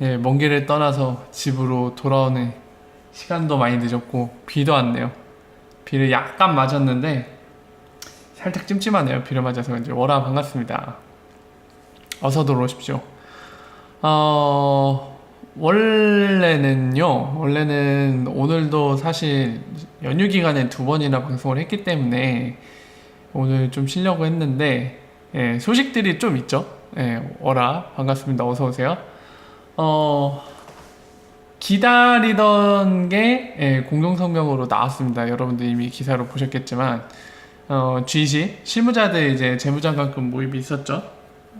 예, 먼 길을 떠나서 집으로 돌아오는 시간도 많이 늦었고 비도 왔네요. 비를 약간 맞았는데 살짝 찜찜하네요. 비를 맞아서. 이제 워라 반갑습니다. 어서 들어오십시오. 원래는 오늘도 사실 연휴 기간에 2번이나 방송을 했기 때문에 오늘 좀 쉬려고 했는데, 예, 소식들이 좀 있죠. 예, 워라 반갑습니다. 어서 오세요. 기다리던 게, 예, 공동성명으로 나왔습니다. 여러분들 이미 기사로 보셨겠지만, G20 실무자들 이제 재무장관급 모임이 있었죠.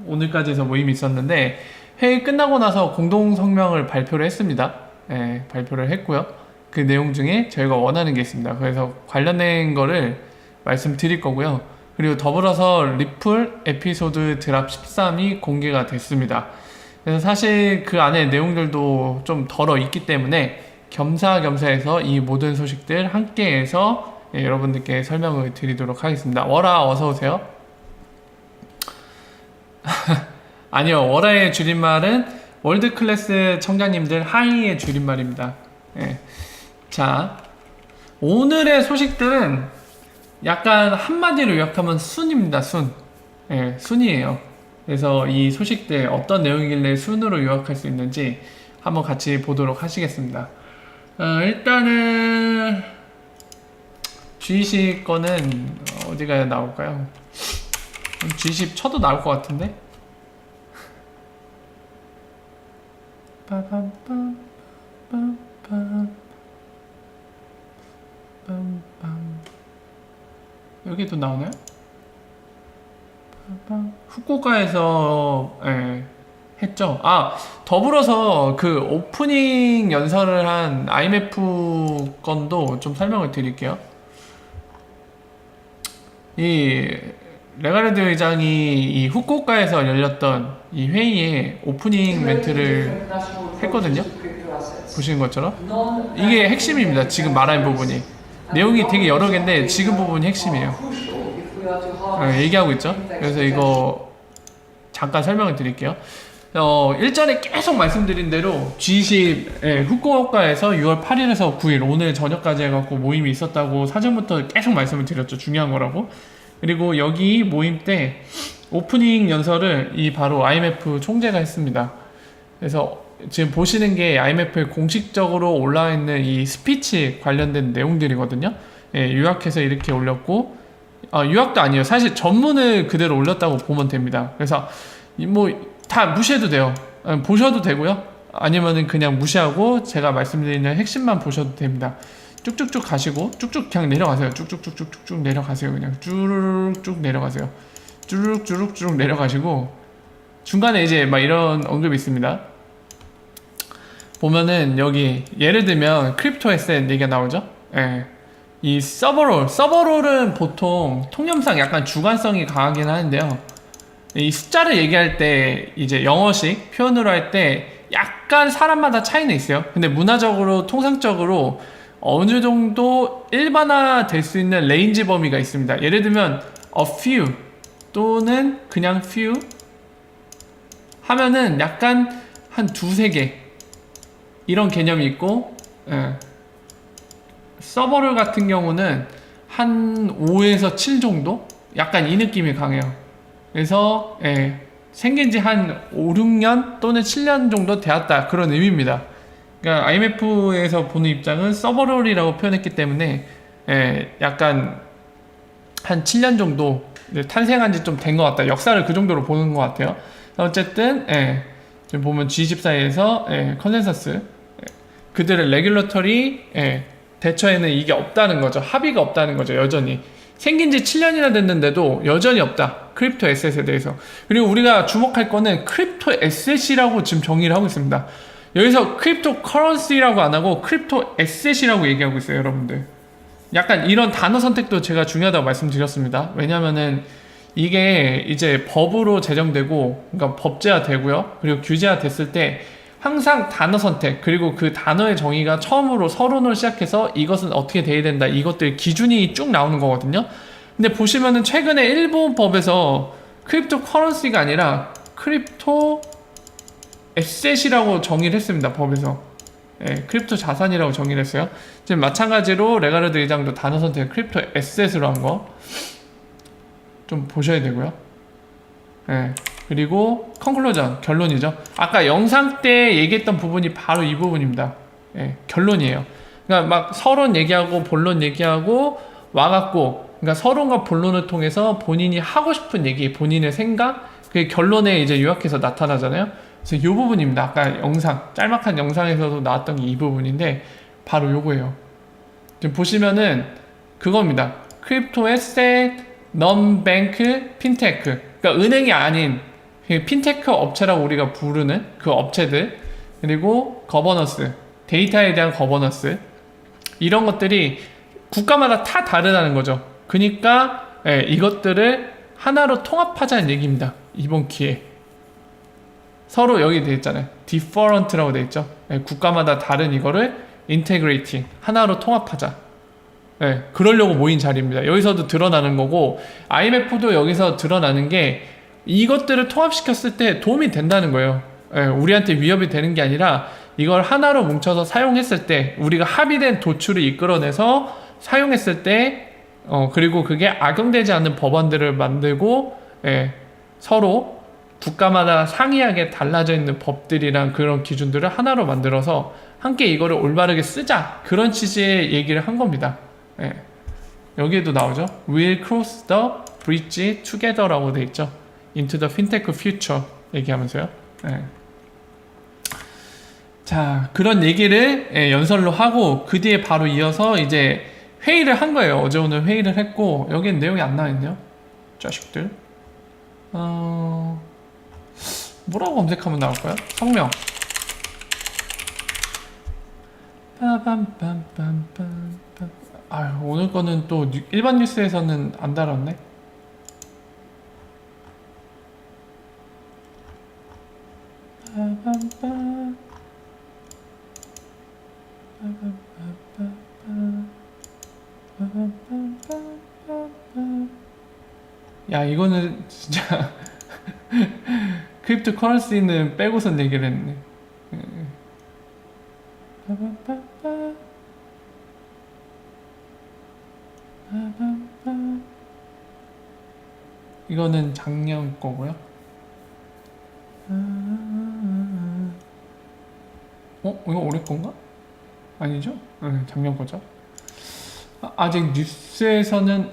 오늘까지 해서 모임이 있었는데 회의 끝나고 나서 공동성명을 발표를 했습니다. 예, 발표를 했고요. 그 내용 중에 저희가 원하는 게 있습니다. 그래서 관련된 거를 말씀드릴 거고요. 그리고 더불어서 리플 에피소드 드랍 13이 공개가 됐습니다. 그래서 사실 그 안에 내용들도 좀 덜어 있기 때문에 겸사겸사해서 이 모든 소식들 함께해서, 예, 여러분들께 설명을 드리도록 하겠습니다. 워라 어서오세요. 아니요, 워라의 줄임말은 월드클래스 청자님들 하이의 줄임말입니다. 예. 자, 오늘의 소식들은 약간 한마디로 요약하면 순입니다. 순. 예, 순이에요. 그래서 이 소식들 어떤 내용이길래 순으로 요약할 수 있는지 한번 같이 보도록 하시겠습니다. 일단은 G20 거는 어디가 나올까요? G20 쳐도 나올 것 같은데? 여기도 나오나요? 후쿠오카에서, 예, 했죠. 아, 더불어서 그 오프닝 연설을 한 IMF 건도 좀 설명을 드릴게요. 이 레가레드 의장이 이 후쿠오카에서 열렸던 이 회의에 오프닝 멘트를 했거든요. 보시는 것처럼 이게 핵심입니다. 지금 말한 부분이 내용이 되게 여러 개인데 지금 부분이 핵심이에요. 얘기하고 있죠. 그래서 이거 잠깐 설명을 드릴게요. 일전에 계속 말씀드린 대로 G20 후쿠오카에서 6월 8일에서 9일 오늘 저녁까지 해갖고 모임이 있었다고 사전부터 계속 말씀을 드렸죠. 중요한 거라고. 그리고 여기 모임 때 오프닝 연설을 이 바로 IMF 총재가 했습니다. 그래서 지금 보시는 게 IMF에 공식적으로 올라와 있는 이 스피치 관련된 내용들이거든요. 예, 요약해서 이렇게 올렸고, 요약도 아니에요. 사실 전문을 그대로 올렸다고 보면 됩니다. 그래서 뭐 다 무시해도 돼요. 보셔도 되고요. 아니면은 그냥 무시하고 제가 말씀드리는 핵심만 보셔도 됩니다. 쭉쭉쭉 가시고 쭉쭉 그냥 내려가세요. 쭉쭉쭉쭉쭉 내려가세요. 그냥 쭉쭉 내려가세요. 쭉 내려가시고 중간에 이제 막 이런 언급이 있습니다. 보면은 여기 예를 들면 크립토 에셋 얘기가 나오죠. 예. 이 서버롤은 보통 통념상 약간 주관성이 강하긴 하는데요. 이 숫자를 얘기할 때 이제 영어식 표현으로 할 때 약간 사람마다 차이는 있어요. 근데 문화적으로 통상적으로 어느 정도 일반화 될 수 있는 레인지 범위가 있습니다. 예를 들면 a few 또는 그냥 few 하면은 약간 한 두세 개 이런 개념이 있고, 예. 서버를 같은 경우는 한 5에서 7 정도? 약간 이 느낌이 강해요. 그래서, 예, 생긴 지 한 5, 6년 또는 7년 정도 되었다. 그런 의미입니다. 그러니까 IMF에서 보는 입장은 서버롤이라고 표현했기 때문에, 예, 약간 한 7년 정도 탄생한 지 좀 된 것 같다. 역사를 그 정도로 보는 것 같아요. 어쨌든, 예, 지금 보면 G24에서, 예, 컨센서스, 예, 그들의 레귤러터리, 예, 대처에는 이게 없다는 거죠. 합의가 없다는 거죠. 여전히 생긴 지 7년이나 됐는데도 여전히 없다. 크립토 에셋에 대해서. 그리고 우리가 주목할 거는 크립토 에셋이라고 지금 정의를 하고 있습니다. 여기서 크립토 커런시라고 안 하고 크립토 에셋이라고 얘기하고 있어요. 여러분들 약간 이런 단어 선택도 제가 중요하다고 말씀드렸습니다. 왜냐면은 이게 이제 법으로 제정되고, 그러니까 법제화 되고요. 그리고 규제화 됐을 때 항상 단어 선택, 그리고 그 단어의 정의가 처음으로 서론을 시작해서 이것은 어떻게 돼야 된다, 이것들 기준이 쭉 나오는 거거든요. 근데 보시면은 최근에 일본 법에서 크립토 커런시가 아니라 크립토 에셋이라고 정의를 했습니다. 법에서. 예, 크립토 자산이라고 정의를 했어요. 지금 마찬가지로 레가르드 의장도 단어 선택을 크립토 에셋으로 한 거 좀 보셔야 되고요. 예, 그리고 컨클루전, 결론이죠. 아까 영상 때 얘기했던 부분이 바로 이 부분입니다. 예, 결론이에요. 그러니까 막 서론 얘기하고 본론 얘기하고 와갖고, 그러니까 서론과 본론을 통해서 본인이 하고 싶은 얘기, 본인의 생각, 그게 결론에 이제 요약해서 나타나잖아요. 그래서 이 부분입니다. 아까 영상, 짤막한 영상에서도 나왔던 게 이 부분인데 바로 요거예요. 지금 보시면은 그겁니다. 크립토 에셋, non-bank, 핀테크. 그러니까 은행이 아닌 핀테크 업체라고 우리가 부르는 그 업체들, 그리고 거버넌스, 데이터에 대한 거버넌스, 이런 것들이 국가마다 다 다르다는 거죠. 그러니까 예, 이것들을 하나로 통합하자는 얘기입니다. 이번 기회에. 서로 여기 돼 있잖아요. different라고 돼 있죠. 예, 국가마다 다른 이거를 integrating, 하나로 통합하자. 네, 그러려고 모인 자리입니다. 여기서도 드러나는 거고, IMF도 여기서 드러나는 게 이것들을 통합시켰을 때 도움이 된다는 거예요. 네, 우리한테 위협이 되는 게 아니라 이걸 하나로 뭉쳐서 사용했을 때, 우리가 합의된 도출을 이끌어내서 사용했을 때, 그리고 그게 악용되지 않는 법안들을 만들고, 서로 국가마다 상이하게 달라져 있는 법들이랑 그런 기준들을 하나로 만들어서 함께 이거를 올바르게 쓰자, 그런 취지의 얘기를 한 겁니다. 예. 여기에도 나오죠. We'll cross the bridge together라고 돼 있죠. Into the fintech future 얘기하면서요. 예. 자, 그런 얘기를 연설로 하고 그 뒤에 바로 이어서 이제 회의를 한 거예요. 어제 오늘 회의를 했고, 여기엔 내용이 안 나와있네요. 자식들. 뭐라고 검색하면 나올까요? 성명. 빠밤빰빰빰빰. 아유, 오늘 거는 또 일반 뉴스에서는 안 달았네. 야, 이거는 진짜 크립토 커런시는 빼고선 얘기를 했네. 이거는 작년 거고요. 이거 올해 건가? 아니죠? 네, 작년 거죠. 아직 뉴스에서는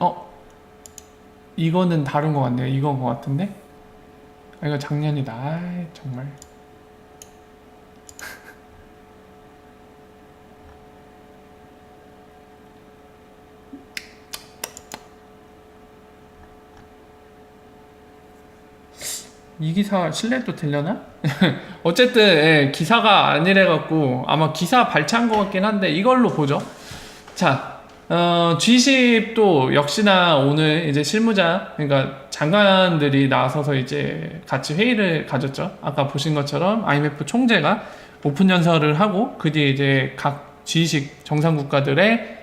이거는 다른 거 같네요. 이건 거 같은데. 이거 작년이다. 아이, 정말. 이 기사 신뢰도 되려나? 어쨌든 기사가 아니래갖고 아마 기사 발췌한 것 같긴 한데 이걸로 보죠. 자, G10도 역시나 오늘 이제 실무자, 그러니까 장관들이 나서서 이제 같이 회의를 가졌죠. 아까 보신 것처럼 IMF 총재가 오픈 연설을 하고 그 뒤에 이제 각 G20 정상국가들의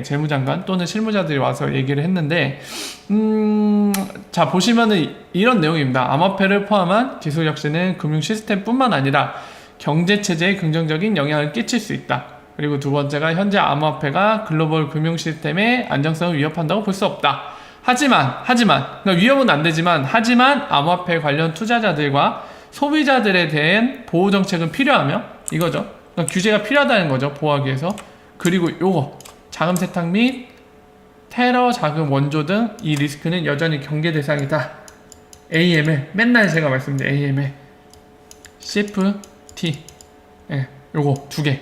재무장관 또는 실무자들이 와서 얘기를 했는데, 자, 보시면은 이런 내용입니다. 암호화폐를 포함한 기술 혁신은 금융 시스템뿐만 아니라 경제 체제에 긍정적인 영향을 끼칠 수 있다. 그리고 두 번째가 현재 암호화폐가 글로벌 금융 시스템의 안정성을 위협한다고 볼 수 없다. 하지만 그러니까 위협은 안 되지만, 하지만 암호화폐 관련 투자자들과 소비자들에 대한 보호 정책은 필요하며, 이거죠. 그러니까 규제가 필요하다는 거죠. 보호하기 위해서. 그리고 요거 자금 세탁 및 테러 자금 원조 등 이 리스크는 여전히 경계 대상이다. AML, 맨날 제가 말씀드린 AML, CFT, 요거 두 개.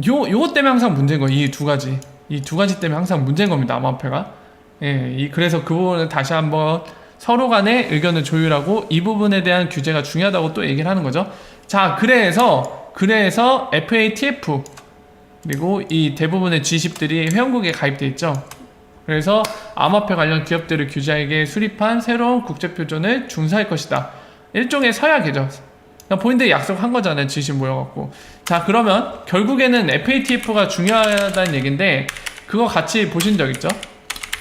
요거 때문에 항상 문제인 거예요. 이 두 가지 때문에 항상 문제인 겁니다. 암호화폐가. 그래서 그 부분을 다시 한번 서로 간의 의견을 조율하고 이 부분에 대한 규제가 중요하다고 또 얘기를 하는 거죠. 자, 그래서 FATF 그리고 이 대부분의 G10들이 회원국에 가입돼 있죠. 그래서 암호화폐 관련 기업들을 규제하게 수립한 새로운 국제표준을 준수할 것이다. 일종의 서약이죠. 그러니까 본인들이 약속한 거잖아요. G10 모여갖고. 자, 그러면 결국에는 FATF가 중요하다는 얘기인데, 그거 같이 보신 적 있죠?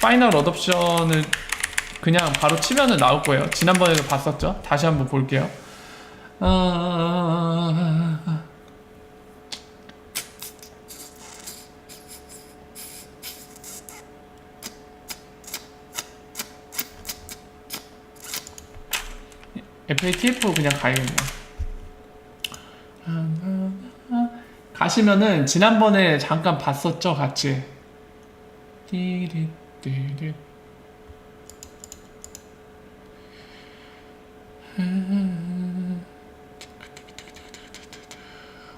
파이널 어답션을 그냥 바로 치면은 나올 거예요. 지난번에도 봤었죠? 다시 한번 볼게요. FATF 그냥 가야겠네요. 가시면은 지난번에 잠깐 봤었죠, 같이. 띠리띠리.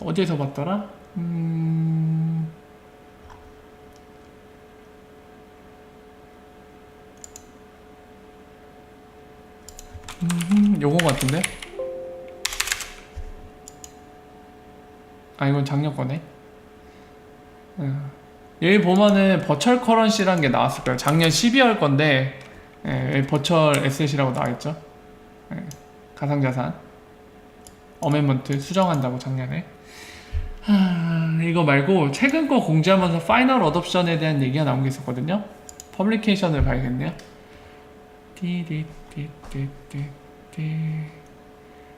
어디에서 봤더라? 요거 같은데? 아, 이건 작년 거네. 여기 보면은 버철 커런시라는 게 나왔을 거예요. 작년 12월 건데, 여기 버철 에셋이라고 나와있죠. 가상자산. 어멘먼트 수정한다고 작년에. 이거 말고 최근 거 공지하면서 파이널 어답션에 대한 얘기가 나온 게 있었거든요. 퍼블리케이션을 봐야겠네요.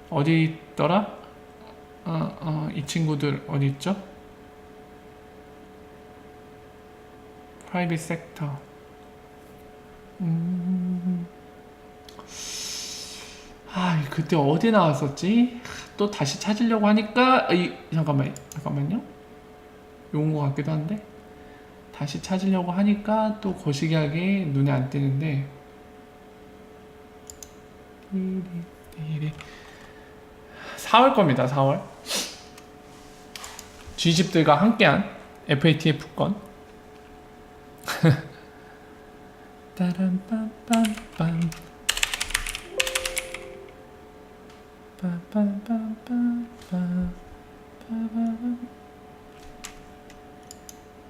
어디 있더라? 이 친구들 어디 있죠? 프라이빗 섹터. 그때 어디 나왔었지? 또 다시 찾으려고 하니까 잠깐만요. 요거 같기도 한데 다시 찾으려고 하니까 또 거시기하게 눈에 안 띄는데 4월 겁니다. 4월 G집들과 함께한 FATF 건 따란빰빰빰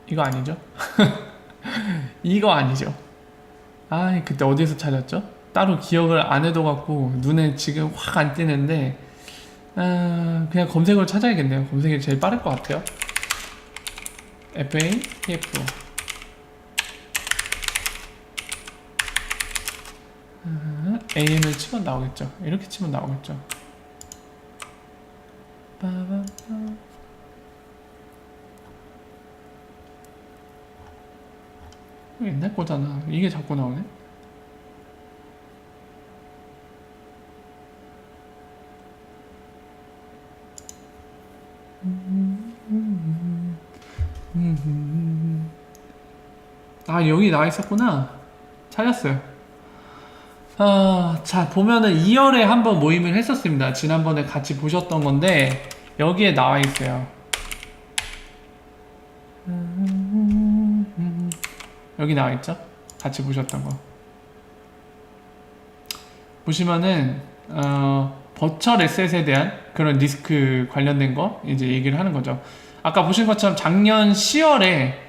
이거 아니죠? 이거 아니죠? 그때 어디서 찾았죠? 따로 기억을 안 해둬 갖고 눈에 지금 확 안 띄는데 그냥 검색어를 찾아야겠네요. 검색이 제일 빠를 것 같아요. FATF AM을 치면 나오겠죠. 이렇게 치면 나오겠죠. 옛날 거잖아. 이게 자꾸 나오네. 여기 나와 있었구나. 찾았어요. 자, 보면은 2월에 한번 모임을 했었습니다. 지난번에 같이 보셨던 건데 여기에 나와 있어요. 여기 나와 있죠? 같이 보셨던 거. 보시면은 버철 에셋에 대한 그런 리스크 관련된 거 이제 얘기를 하는 거죠. 아까 보신 것처럼 작년 10월에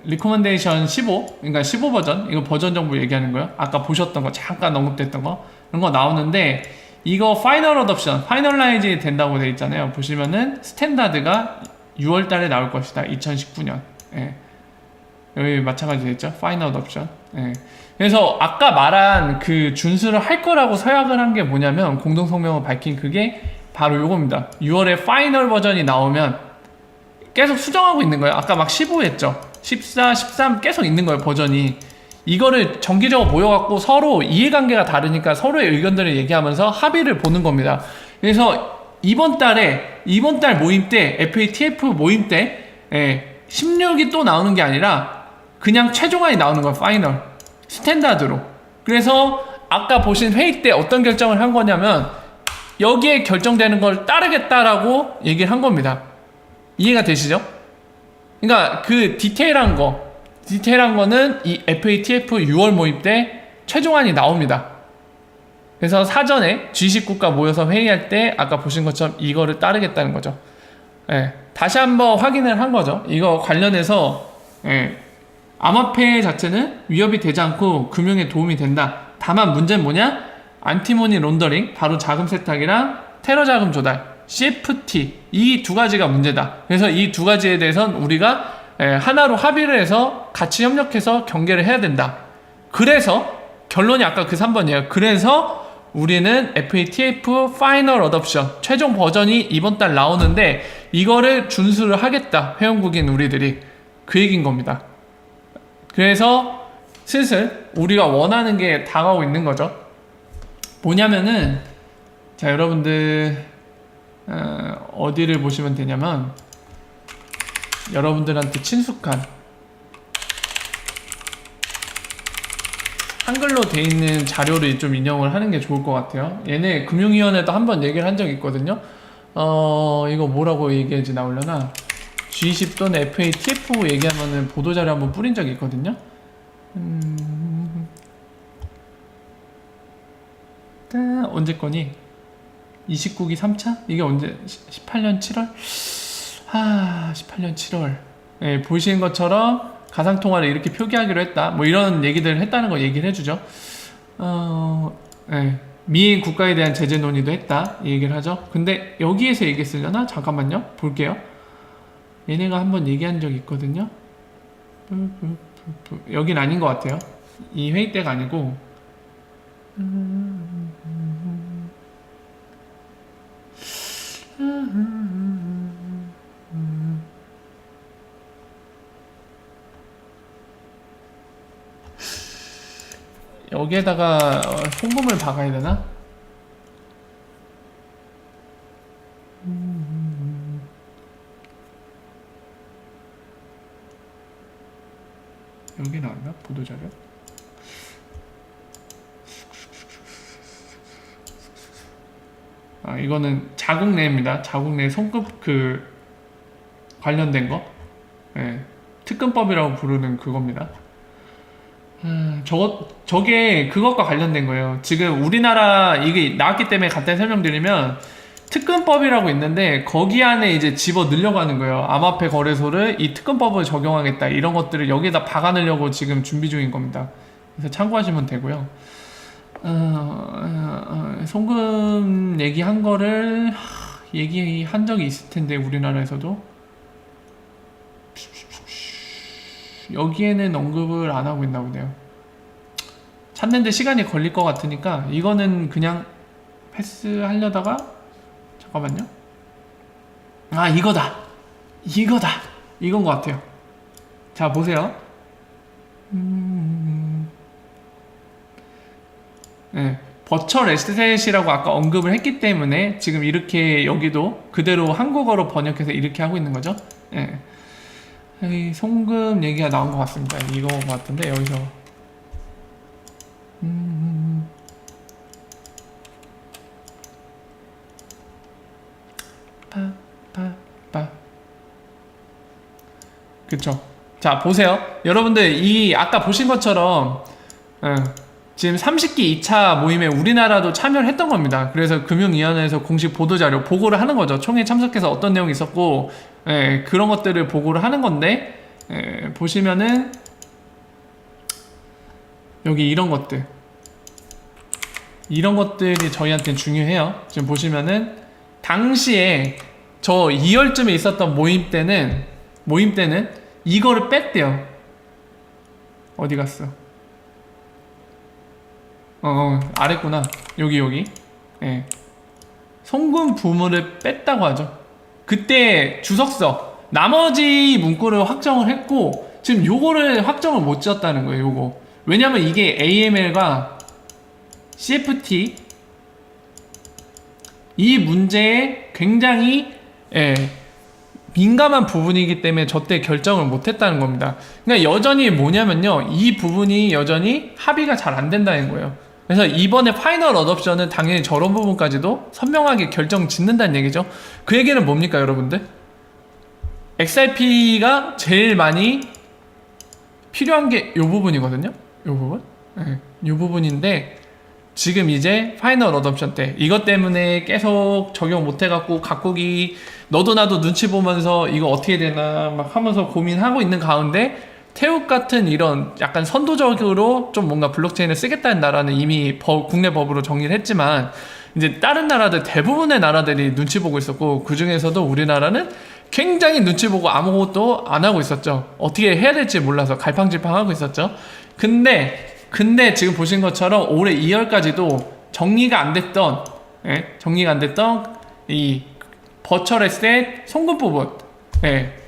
리코멘데이션 15, 그러니까 15 버전, 이거 버전 정보 얘기하는 거예요. 아까 보셨던 거, 잠깐 언급됐던 거, 이런 거 나오는데, 이거 파이널 어답션, 파이널라이즈 된다고 돼 있잖아요. 보시면은 스탠다드가 6월 달에 나올 것이다. 2019년. 여기 마찬가지 됐죠. 파이널 어답션. 그래서 아까 말한 그 준수를 할 거라고 서약을 한 게 뭐냐면, 공동성명을 밝힌 그게 바로 요겁니다. 6월에 파이널 버전이 나오면 계속 수정하고 있는 거예요. 아까 막 15 했죠. 14, 13 계속 있는 거예요, 버전이. 이거를 정기적으로 모여갖고 서로 이해관계가 다르니까 서로의 의견들을 얘기하면서 합의를 보는 겁니다. 그래서 이번 달 모임 때, FATF 모임 때 16이 또 나오는 게 아니라 그냥 최종안이 나오는 거예요, 파이널. 스탠다드로. 그래서 아까 보신 회의 때 어떤 결정을 한 거냐면 여기에 결정되는 걸 따르겠다라고 얘기를 한 겁니다. 이해가 되시죠? 그러니까 그 디테일한 거는 이 FATF 6월 모임 때 최종안이 나옵니다. 그래서 사전에 G10 국가 모여서 회의할 때 아까 보신 것처럼 이거를 따르겠다는 거죠. 다시 한번 확인을 한 거죠. 이거 관련해서 암호화폐 자체는 위협이 되지 않고 금융에 도움이 된다. 다만 문제는 뭐냐? 안티모니 론더링, 바로 자금 세탁이랑 테러 자금 조달, CFT, 이 두 가지가 문제다. 그래서 이 두 가지에 대해서는 우리가 하나로 합의를 해서 같이 협력해서 경계를 해야 된다. 그래서 결론이 아까 그 3번이에요. 그래서 우리는 FATF 파이널 어답션 최종 버전이 이번 달 나오는데 이거를 준수를 하겠다. 회원국인 우리들이 그 얘기인 겁니다. 그래서 슬슬 우리가 원하는 게 다가오고 있는 거죠. 뭐냐면은 자 여러분들 어디를 보시면 되냐면 여러분들한테 친숙한 한글로 돼 있는 자료를 좀 인용을 하는 게 좋을 것 같아요. 얘네 금융위원회도 한번 얘기를 한 적이 있거든요. 이거 뭐라고 얘기해야지 나오려나? G20 또는 FATF 얘기하면은 보도자료 한번 뿌린 적이 있거든요. 언제 거니? 29기 3차? 이게 언제? 18년 7월? 18년 7월. 네, 보시는 것처럼 가상통화를 이렇게 표기하기로 했다. 뭐 이런 얘기들을 했다는 거 얘기를 해주죠. 네, 미인 국가에 대한 제재 논의도 했다. 이 얘기를 하죠. 근데 여기에서 얘기했으려나? 잠깐만요. 볼게요. 얘네가 한번 얘기한 적이 있거든요. 여긴 아닌 것 같아요. 이 회의 때가 아니고 여기에다가 송금을 박아야 되나? 여기 나왔나? 보도자료? 이거는 자국 내입니다. 자국 내 송금 관련된 거. 네, 특근법이라고 부르는 그겁니다. 저게 그것과 관련된 거예요. 지금 우리나라 이게 나왔기 때문에 간단히 설명드리면 특근법이라고 있는데 거기 안에 이제 집어 넣으려고 거예요. 암호화폐 거래소를 이 특근법을 적용하겠다 이런 것들을 여기에다 박아 넣으려고 지금 준비 중인 겁니다. 그래서 참고하시면 되고요. 송금 얘기한 거를 얘기한 적이 있을 텐데 우리나라에서도 여기에는 언급을 안 하고 있나 보네요. 찾는데 시간이 걸릴 것 같으니까 이거는 그냥 패스하려다가 잠깐만요. 이거다 이건 것 같아요. 자 보세요. 네, 버추얼 에셋이라고 아까 언급을 했기 때문에 지금 이렇게 여기도 그대로 한국어로 번역해서 이렇게 하고 있는 거죠. 네. 송금 얘기가 나온 것 같습니다. 이거 같은데 여기서 그쵸. 자 보세요. 여러분들 이 아까 보신 것처럼 지금 30기 2차 모임에 우리나라도 참여를 했던 겁니다. 그래서 금융위원회에서 공식 보도자료 보고를 하는 거죠. 총회에 참석해서 어떤 내용이 있었고 그런 것들을 보고를 하는 건데 보시면은 여기 이런 것들이 저희한테는 중요해요. 지금 보시면은 당시에 저 2월쯤에 있었던 모임 때는 이거를 뺐대요. 어디 갔어? 아랬구나. 여기. 예. 송금 부문을 뺐다고 하죠. 그때 주석서 나머지 문구를 확정을 했고 지금 요거를 확정을 못 지었다는 거예요. 요거. 왜냐면 이게 AML과 CFT 이 문제에 굉장히 민감한 부분이기 때문에 저때 결정을 못했다는 겁니다. 그러니까 여전히 뭐냐면요, 이 부분이 여전히 합의가 잘 안 된다는 거예요. 그래서 이번에 파이널 어답션은 당연히 저런 부분까지도 선명하게 결정 짓는다는 얘기죠. 그 얘기는 뭡니까 여러분들? XRP가 제일 많이 필요한 게 이 부분이거든요. 이 부분? 네, 이 부분인데 지금 이제 파이널 어답션 때 이것 때문에 계속 적용 못 해갖고 각국이 너도 나도 눈치 보면서 이거 어떻게 되나 막 하면서 고민하고 있는 가운데 태국 같은 이런 약간 선도적으로 좀 뭔가 블록체인을 쓰겠다는 나라는 이미 국내 법으로 정리를 했지만 이제 다른 나라들 대부분의 나라들이 눈치 보고 있었고 그 중에서도 우리나라는 굉장히 눈치 보고 아무것도 안 하고 있었죠. 어떻게 해야 될지 몰라서 갈팡질팡하고 있었죠. 근데 지금 보신 것처럼 올해 2월까지도 정리가 안 됐던 이 버추얼 에셋 송금 부분,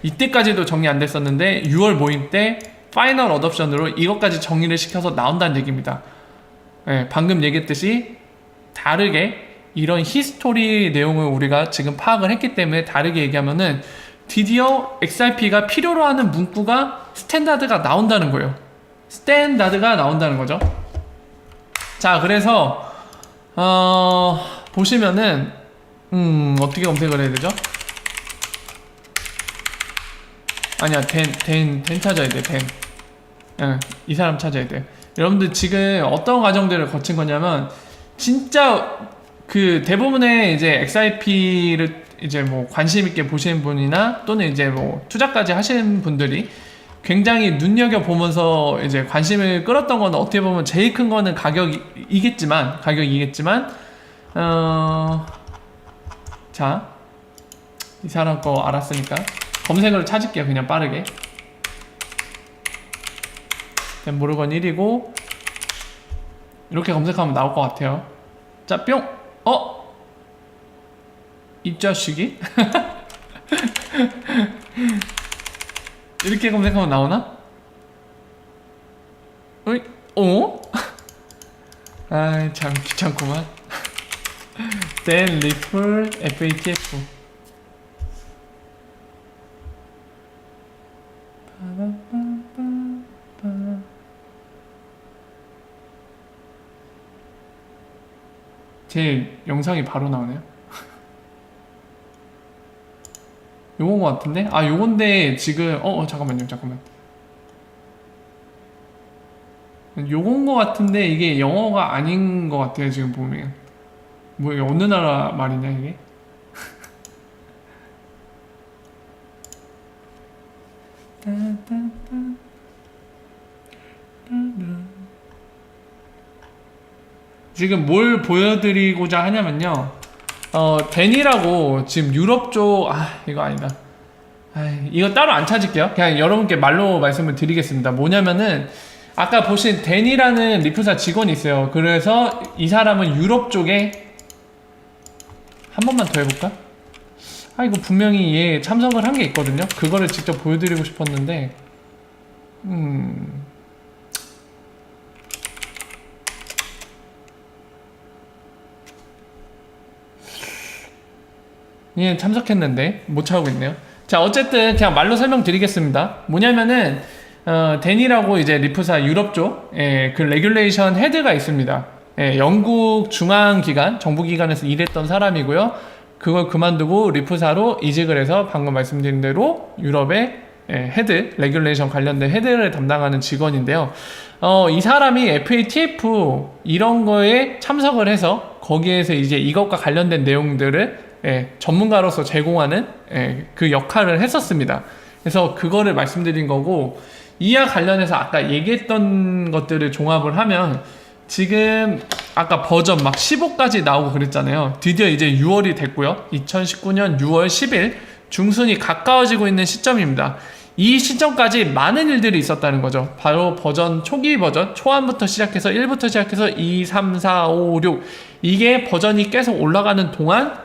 이때까지도 정리 안 됐었는데 6월 모임 때 파이널 어답션으로 이것까지 정리를 시켜서 나온다는 얘기입니다. 방금 얘기했듯이 다르게 이런 히스토리 내용을 우리가 지금 파악을 했기 때문에 다르게 얘기하면은 드디어 XRP가 필요로 하는 문구가 스탠다드가 나온다는 거예요. 스탠다드가 나온다는 거죠. 자, 그래서 보시면은 어떻게 검색을 해야 되죠? 아니야, 댄 찾아야 돼. 이 사람 찾아야 돼. 여러분들 지금 어떤 과정들을 거친 거냐면 진짜 그 대부분의 이제 XRP를 이제 뭐 관심 있게 보시는 분이나 또는 이제 뭐 투자까지 하시는 분들이 굉장히 눈여겨보면서 이제 관심을 끌었던 거는 어떻게 보면 제일 큰 거는 가격이겠지만 자, 이 사람 거 알았으니까 검색어를 찾을게요. 그냥 빠르게. 모르건 1이고 이렇게 검색하면 나올 것 같아요. 자, 뿅! 이 자식이? 이렇게 검색하면 나오나? 어이? 아이, 참 귀찮구만. 댄 리플 FATF. 제 영상이 바로 나오네요. 요건 것 같은데? 아, 요건데 지금 잠깐만요. 요건 것 같은데 이게 영어가 아닌 것 같아요. 지금 보면 뭐 어느 나라 말이냐 이게? 지금 뭘 보여드리고자 하냐면요, 댄이라고 지금 유럽 쪽, 이거 아니다. 이거 따로 안 찾을게요. 그냥 여러분께 말로 말씀을 드리겠습니다. 뭐냐면은 아까 보신 댄이라는 리플사 직원이 있어요. 그래서 이 사람은 유럽 쪽에 한 번만 더 해볼까? 이거 분명히 얘 참석을 한 게 있거든요. 그거를 직접 보여드리고 싶었는데 얘 참석했는데 못 찾고 있네요. 자, 어쨌든 그냥 말로 설명드리겠습니다. 뭐냐면은 댄이라고 이제 리프사 유럽 쪽 그 레귤레이션 헤드가 있습니다. 영국 중앙기관 정부기관에서 일했던 사람이고요. 그걸 그만두고 리프사로 이직을 해서 방금 말씀드린 대로 유럽의 헤드, 레귤레이션 관련된 헤드를 담당하는 직원인데요. 이 사람이 FATF 이런 거에 참석을 해서 거기에서 이제 이것과 관련된 내용들을 전문가로서 제공하는 그 역할을 했었습니다. 그래서 그거를 말씀드린 거고, 이와 관련해서 아까 얘기했던 것들을 종합을 하면 지금 아까 버전 막 15까지 나오고 그랬잖아요. 드디어 이제 6월이 됐고요. 2019년 6월 10일 중순이 가까워지고 있는 시점입니다. 이 시점까지 많은 일들이 있었다는 거죠. 바로 버전 초기 버전, 초안부터 시작해서 1부터 시작해서 2, 3, 4, 5, 6 이게 버전이 계속 올라가는 동안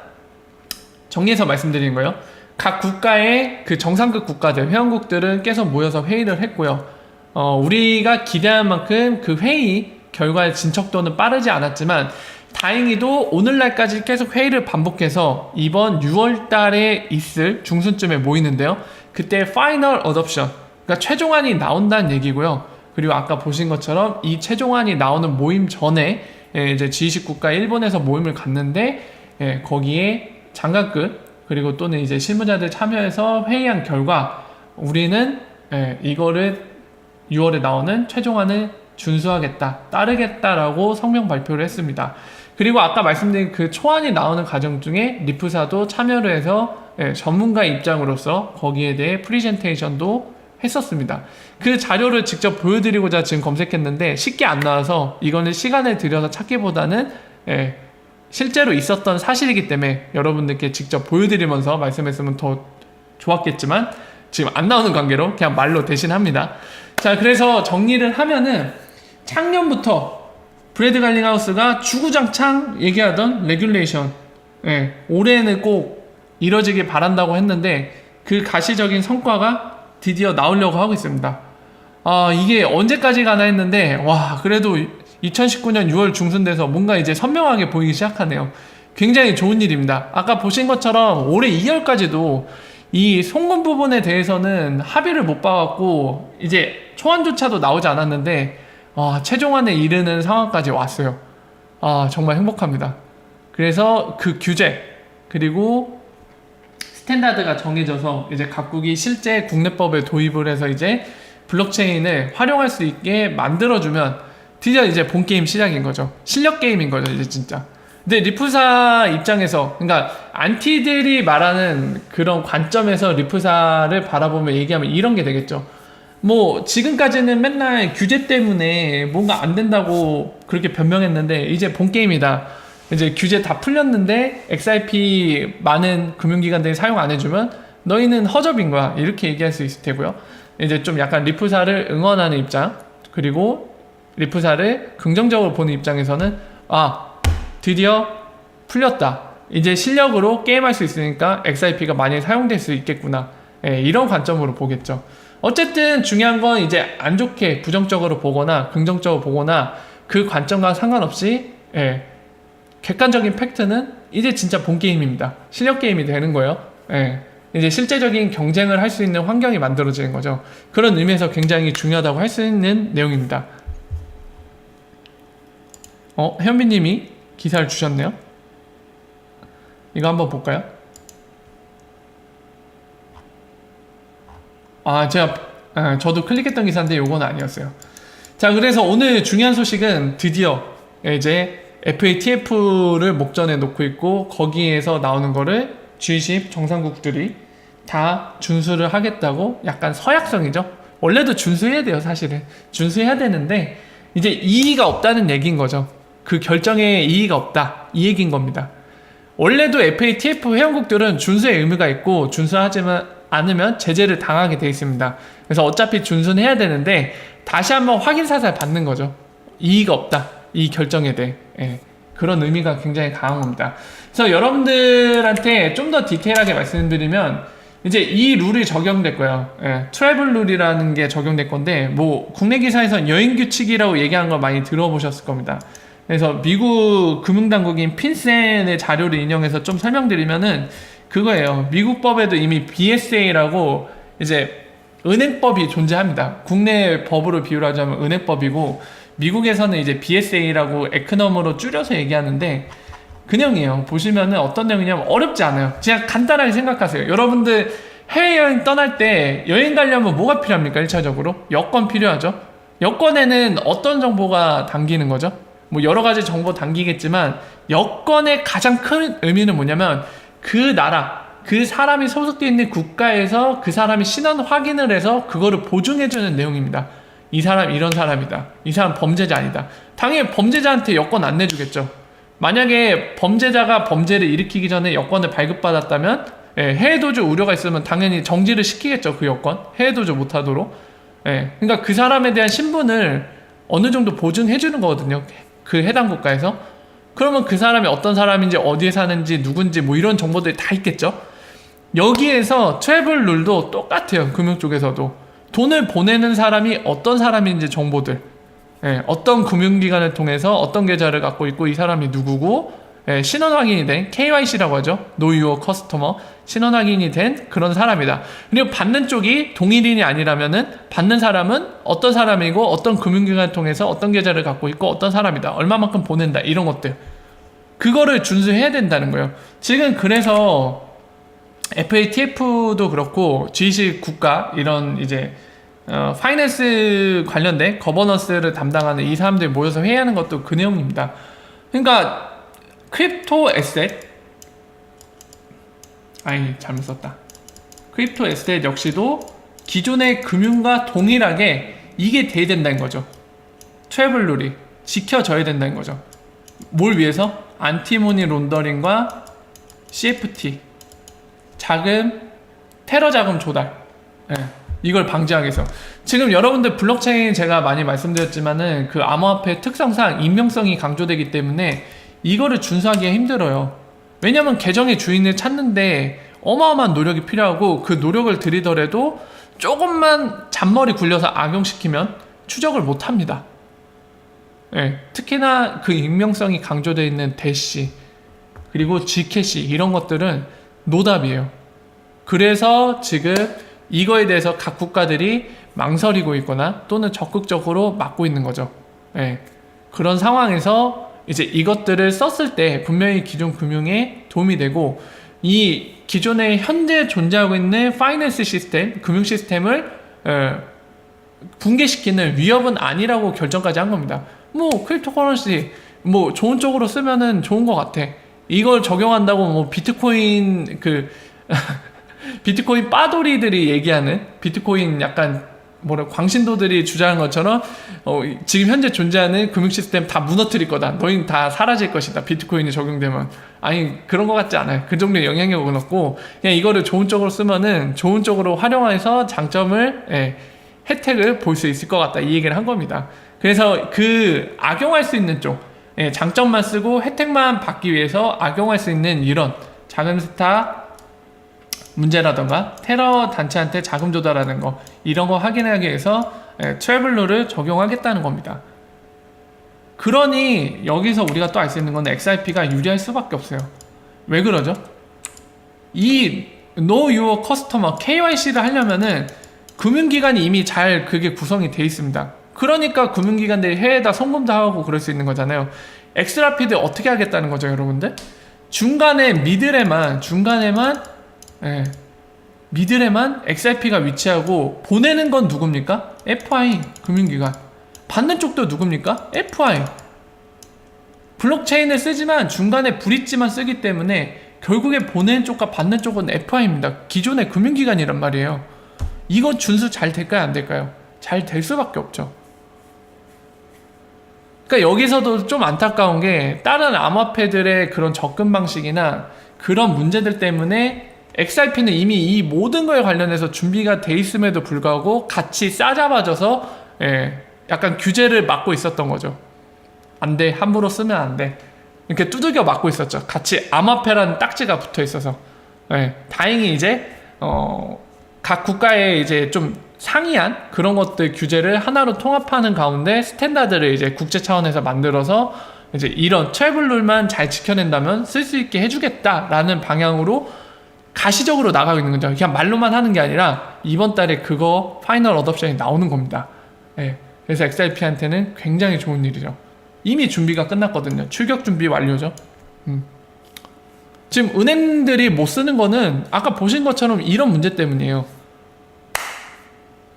정리해서 말씀드리는 거예요. 각 국가의 그 정상급 국가들, 회원국들은 계속 모여서 회의를 했고요. 우리가 기대한 만큼 그 회의 결과의 진척도는 빠르지 않았지만 다행히도 오늘날까지 계속 회의를 반복해서 이번 6월 달에 있을 중순쯤에 모이는데요. 그때 파이널 어답션, 그러니까 최종안이 나온다는 얘기고요. 그리고 아까 보신 것처럼 이 최종안이 나오는 모임 전에 이제 G20 국가 일본에서 모임을 갔는데 거기에 장관급 그리고 또는 이제 실무자들 참여해서 회의한 결과 우리는 이거를 6월에 나오는 최종안을 준수하겠다, 따르겠다라고 성명 발표를 했습니다. 그리고 아까 말씀드린 그 초안이 나오는 과정 중에 리프사도 참여를 해서 전문가 입장으로서 거기에 대해 프리젠테이션도 했었습니다. 그 자료를 직접 보여드리고자 지금 검색했는데 쉽게 안 나와서 이거는 시간을 들여서 찾기보다는 실제로 있었던 사실이기 때문에 여러분들께 직접 보여드리면서 말씀했으면 더 좋았겠지만 지금 안 나오는 관계로 그냥 말로 대신합니다. 자, 그래서 정리를 하면은 작년부터 브래드 갈링하우스가 주구장창 얘기하던 레귤레이션, 올해는 꼭 이뤄지길 바란다고 했는데 그 가시적인 성과가 드디어 나오려고 하고 있습니다. 이게 언제까지 가나 했는데 와, 그래도 2019년 6월 중순 돼서 뭔가 이제 선명하게 보이기 시작하네요. 굉장히 좋은 일입니다. 아까 보신 것처럼 올해 2월까지도 이 송금 부분에 대해서는 합의를 못 봐갖고 이제 초안조차도 나오지 않았는데 최종안에 이르는 상황까지 왔어요. 정말 행복합니다. 그래서 그 규제 그리고 스탠다드가 정해져서 이제 각국이 실제 국내법에 도입을 해서 이제 블록체인을 활용할 수 있게 만들어주면 드디어 이제 본 게임 시작인 거죠. 실력 게임인 거죠, 이제 진짜. 근데 리프사 입장에서, 그러니까 안티들이 말하는 그런 관점에서 리프사를 바라보면 얘기하면 이런 게 되겠죠. 뭐 지금까지는 맨날 규제 때문에 뭔가 안 된다고 그렇게 변명했는데 이제 본 게임이다. 이제 규제 다 풀렸는데 XRP 많은 금융기관들이 사용 안 해주면 너희는 허접인 거야. 이렇게 얘기할 수 있을 테고요. 이제 좀 약간 리프사를 응원하는 입장, 그리고 리프사를 긍정적으로 보는 입장에서는 드디어 풀렸다. 이제 실력으로 게임할 수 있으니까 XRP가 많이 사용될 수 있겠구나. 이런 관점으로 보겠죠. 어쨌든 중요한 건 이제 안 좋게 부정적으로 보거나 긍정적으로 보거나 그 관점과 상관없이 객관적인 팩트는 이제 진짜 본 게임입니다. 실력 게임이 되는 거예요. 이제 실제적인 경쟁을 할 수 있는 환경이 만들어지는 거죠. 그런 의미에서 굉장히 중요하다고 할 수 있는 내용입니다. 현빈님이 기사를 주셨네요. 이거 한번 볼까요? 저도 클릭했던 기사인데 요건 아니었어요. 자, 그래서 오늘 중요한 소식은 드디어 이제 FATF를 목전에 놓고 있고 거기에서 나오는 거를 G20 정상국들이 다 준수를 하겠다고, 약간 서약성이죠. 원래도 준수해야 돼요. 사실은 준수해야 되는데 이제 이의가 없다는 얘기인 거죠. 그 결정에 이의가 없다, 이 얘기인 겁니다. 원래도 FATF 회원국들은 준수의 의무가 있고 준수하지 않으면 제재를 당하게 돼 있습니다. 그래서 어차피 준수는 해야 되는데 다시 한번 확인사살 받는 거죠. 이의가 없다, 이 결정에 대해. 그런 의미가 굉장히 강한 겁니다. 그래서 여러분들한테 좀 더 디테일하게 말씀드리면 이제 이 룰이 적용될 거예요. 트래블 룰이라는 게 적용될 건데, 뭐 국내 기사에선 여행 규칙이라고 얘기하는 걸 많이 들어보셨을 겁니다. 그래서 미국 금융당국인 핀센의 자료를 인용해서 좀 설명드리면은 그거예요. 미국 법에도 이미 BSA라고 이제 은행법이 존재합니다. 국내 법으로 비유하자면 은행법이고, 미국에서는 이제 BSA라고 에크넘으로 줄여서 얘기하는데 그 내용이에요. 보시면은 어떤 내용이냐면 어렵지 않아요. 그냥 간단하게 생각하세요. 여러분들 해외여행 떠날 때 여행 가려면 뭐가 필요합니까? 1차적으로 여권 필요하죠. 여권에는 어떤 정보가 담기는 거죠? 뭐 여러 가지 정보 담기겠지만 여권의 가장 큰 의미는 뭐냐면 그 나라, 그 사람이 소속되어 있는 국가에서 그 사람이 신원 확인을 해서 그거를 보증해주는 내용입니다. 이 사람 이런 사람이다, 이 사람 범죄자 아니다. 당연히 범죄자한테 여권 안 내주겠죠. 만약에 범죄자가 범죄를 일으키기 전에 여권을 발급받았다면 해외 도주 우려가 있으면 당연히 정지를 시키겠죠. 그 여권 해외 도주 못하도록. 그러니까 그 사람에 대한 신분을 어느 정도 보증해 주는 거거든요, 그 해당 국가에서. 그러면 그 사람이 어떤 사람인지, 어디에 사는지, 누군지 뭐 이런 정보들이 다 있겠죠. 여기에서 트래블 룰도 똑같아요. 금융 쪽에서도 돈을 보내는 사람이 어떤 사람인지 정보들, 어떤 금융기관을 통해서 어떤 계좌를 갖고 있고 이 사람이 누구고, 신원 확인이 된 KYC라고 하죠. Know Your Customer. 신원 확인이 된 그런 사람이다. 그리고 받는 쪽이 동일인이 아니라면은 받는 사람은 어떤 사람이고 어떤 금융기관을 통해서 어떤 계좌를 갖고 있고 어떤 사람이다, 얼마만큼 보낸다, 이런 것들, 그거를 준수해야 된다는 거예요. 지금 그래서 FATF도 그렇고 G20 국가 이런 이제 파이낸스 관련된 거버넌스를 담당하는 이 사람들이 모여서 회의하는 것도 그 내용입니다. 그러니까 크립토 에셋, 잘못 썼다. 크립토 에셋 역시도 기존의 금융과 동일하게 이게 돼야 된다는 거죠. 트래블 룰이 지켜져야 된다는 거죠. 뭘 위해서? 안티모니 론더링과 CFT, 자금 테러 자금 조달. 예, 이걸 방지하기 위해서. 지금 여러분들 블록체인 제가 많이 말씀드렸지만은 그 암호화폐 특성상 익명성이 강조되기 때문에 이거를 준수하기가 힘들어요. 왜냐면 계정의 주인을 찾는데 어마어마한 노력이 필요하고 그 노력을 들이더라도 조금만 잔머리 굴려서 악용시키면 추적을 못 합니다. 예, 특히나 그 익명성이 강조되어 있는 대시 그리고 G캐시 이런 것들은 노답이에요. 그래서 지금 이거에 대해서 각 국가들이 망설이고 있거나 또는 적극적으로 막고 있는 거죠. 예, 그런 상황에서 이제 이것들을 썼을 때 분명히 기존 금융에 도움이 되고 이 기존에 현재 존재하고 있는 파이낸스 시스템, 금융 시스템을 붕괴시키는 위협은 아니라고 결정까지 한 겁니다. 뭐 크립토커런시 뭐 좋은 쪽으로 쓰면은 좋은 것 같아. 이걸 적용한다고 뭐 비트코인 그 비트코인 빠돌이들이 얘기하는 비트코인 약간 뭐라 광신도들이 주장한 것처럼 지금 현재 존재하는 금융 시스템 다 무너뜨릴 거다. 너희는 다 사라질 것이다. 비트코인이 적용되면. 아니 그런 것 같지 않아요. 그 정도의 영향력은 없고 그냥 이거를 좋은 쪽으로 쓰면은 좋은 쪽으로 활용해서 장점을 혜택을 볼 수 있을 것 같다. 이 얘기를 한 겁니다. 그래서 그 악용할 수 있는 쪽 장점만 쓰고 혜택만 받기 위해서 악용할 수 있는 이런 자금 세탁 문제라던가 테러 단체한테 자금 조달하는 거 이런 거 확인하기 위해서 트래블러를 적용하겠다는 겁니다. 그러니 여기서 우리가 또 알 수 있는 건 XRP가 유리할 수밖에 없어요. 왜 그러죠? 이 Know Your Customer KYC를 하려면은 금융기관이 이미 잘 그게 구성이 돼 있습니다. 그러니까 금융기관들이 해외에다 송금도 하고 그럴 수 있는 거잖아요. XRP도 어떻게 하겠다는 거죠, 여러분들? 중간에만 미들에만 XRP가 위치하고 보내는 건 누굽니까? FI 금융기관. 받는 쪽도 누굽니까? FI. 블록체인을 쓰지만 중간에 브릿지만 쓰기 때문에 결국에 보내는 쪽과 받는 쪽은 FI입니다. 기존의 금융기관이란 말이에요. 이거 준수 잘 될까요? 안 될까요? 잘 될 수밖에 없죠. 그러니까 여기서도 좀 안타까운 게 다른 암호화폐들의 그런 접근 방식이나 그런 문제들 때문에 XRP는 이미 이 모든 거에 관련해서 준비가 돼 있음에도 불구하고 같이 싸잡아져서 약간 규제를 막고 있었던 거죠. 안 돼. 함부로 쓰면 안 돼. 이렇게 두들겨 막고 있었죠. 같이 암호화폐라는 딱지가 붙어 있어서. 다행히 이제 각 국가에 이제 좀 상이한 그런 것들 규제를 하나로 통합하는 가운데 스탠다드를 이제 국제 차원에서 만들어서 이제 이런 트래블룰만 잘 지켜낸다면 쓸 수 있게 해주겠다라는 방향으로 가시적으로 나가고 있는 거죠. 그냥 말로만 하는 게 아니라 이번 달에 그거 파이널 어답션이 나오는 겁니다. 그래서 XRP한테는 굉장히 좋은 일이죠. 이미 준비가 끝났거든요. 출격 준비 완료죠. 지금 은행들이 못 쓰는 거는 아까 보신 것처럼 이런 문제 때문이에요.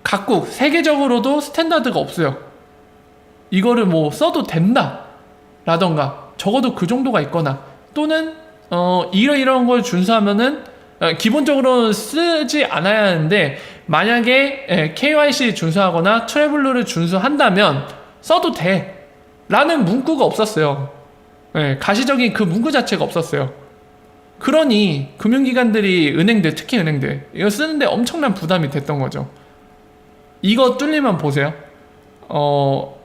각국 세계적으로도 스탠다드가 없어요. 이거를 뭐 써도 된다 라던가 적어도 그 정도가 있거나 또는 이런 걸 준수하면은 기본적으로 쓰지 않아야 하는데 만약에 KYC 준수하거나 트래블러를 준수한다면 써도 돼 라는 문구가 없었어요. 가시적인 그 문구 자체가 없었어요. 그러니 금융기관들이 은행들 특히 은행들 이거 쓰는데 엄청난 부담이 됐던 거죠. 이거 뚫리면 보세요.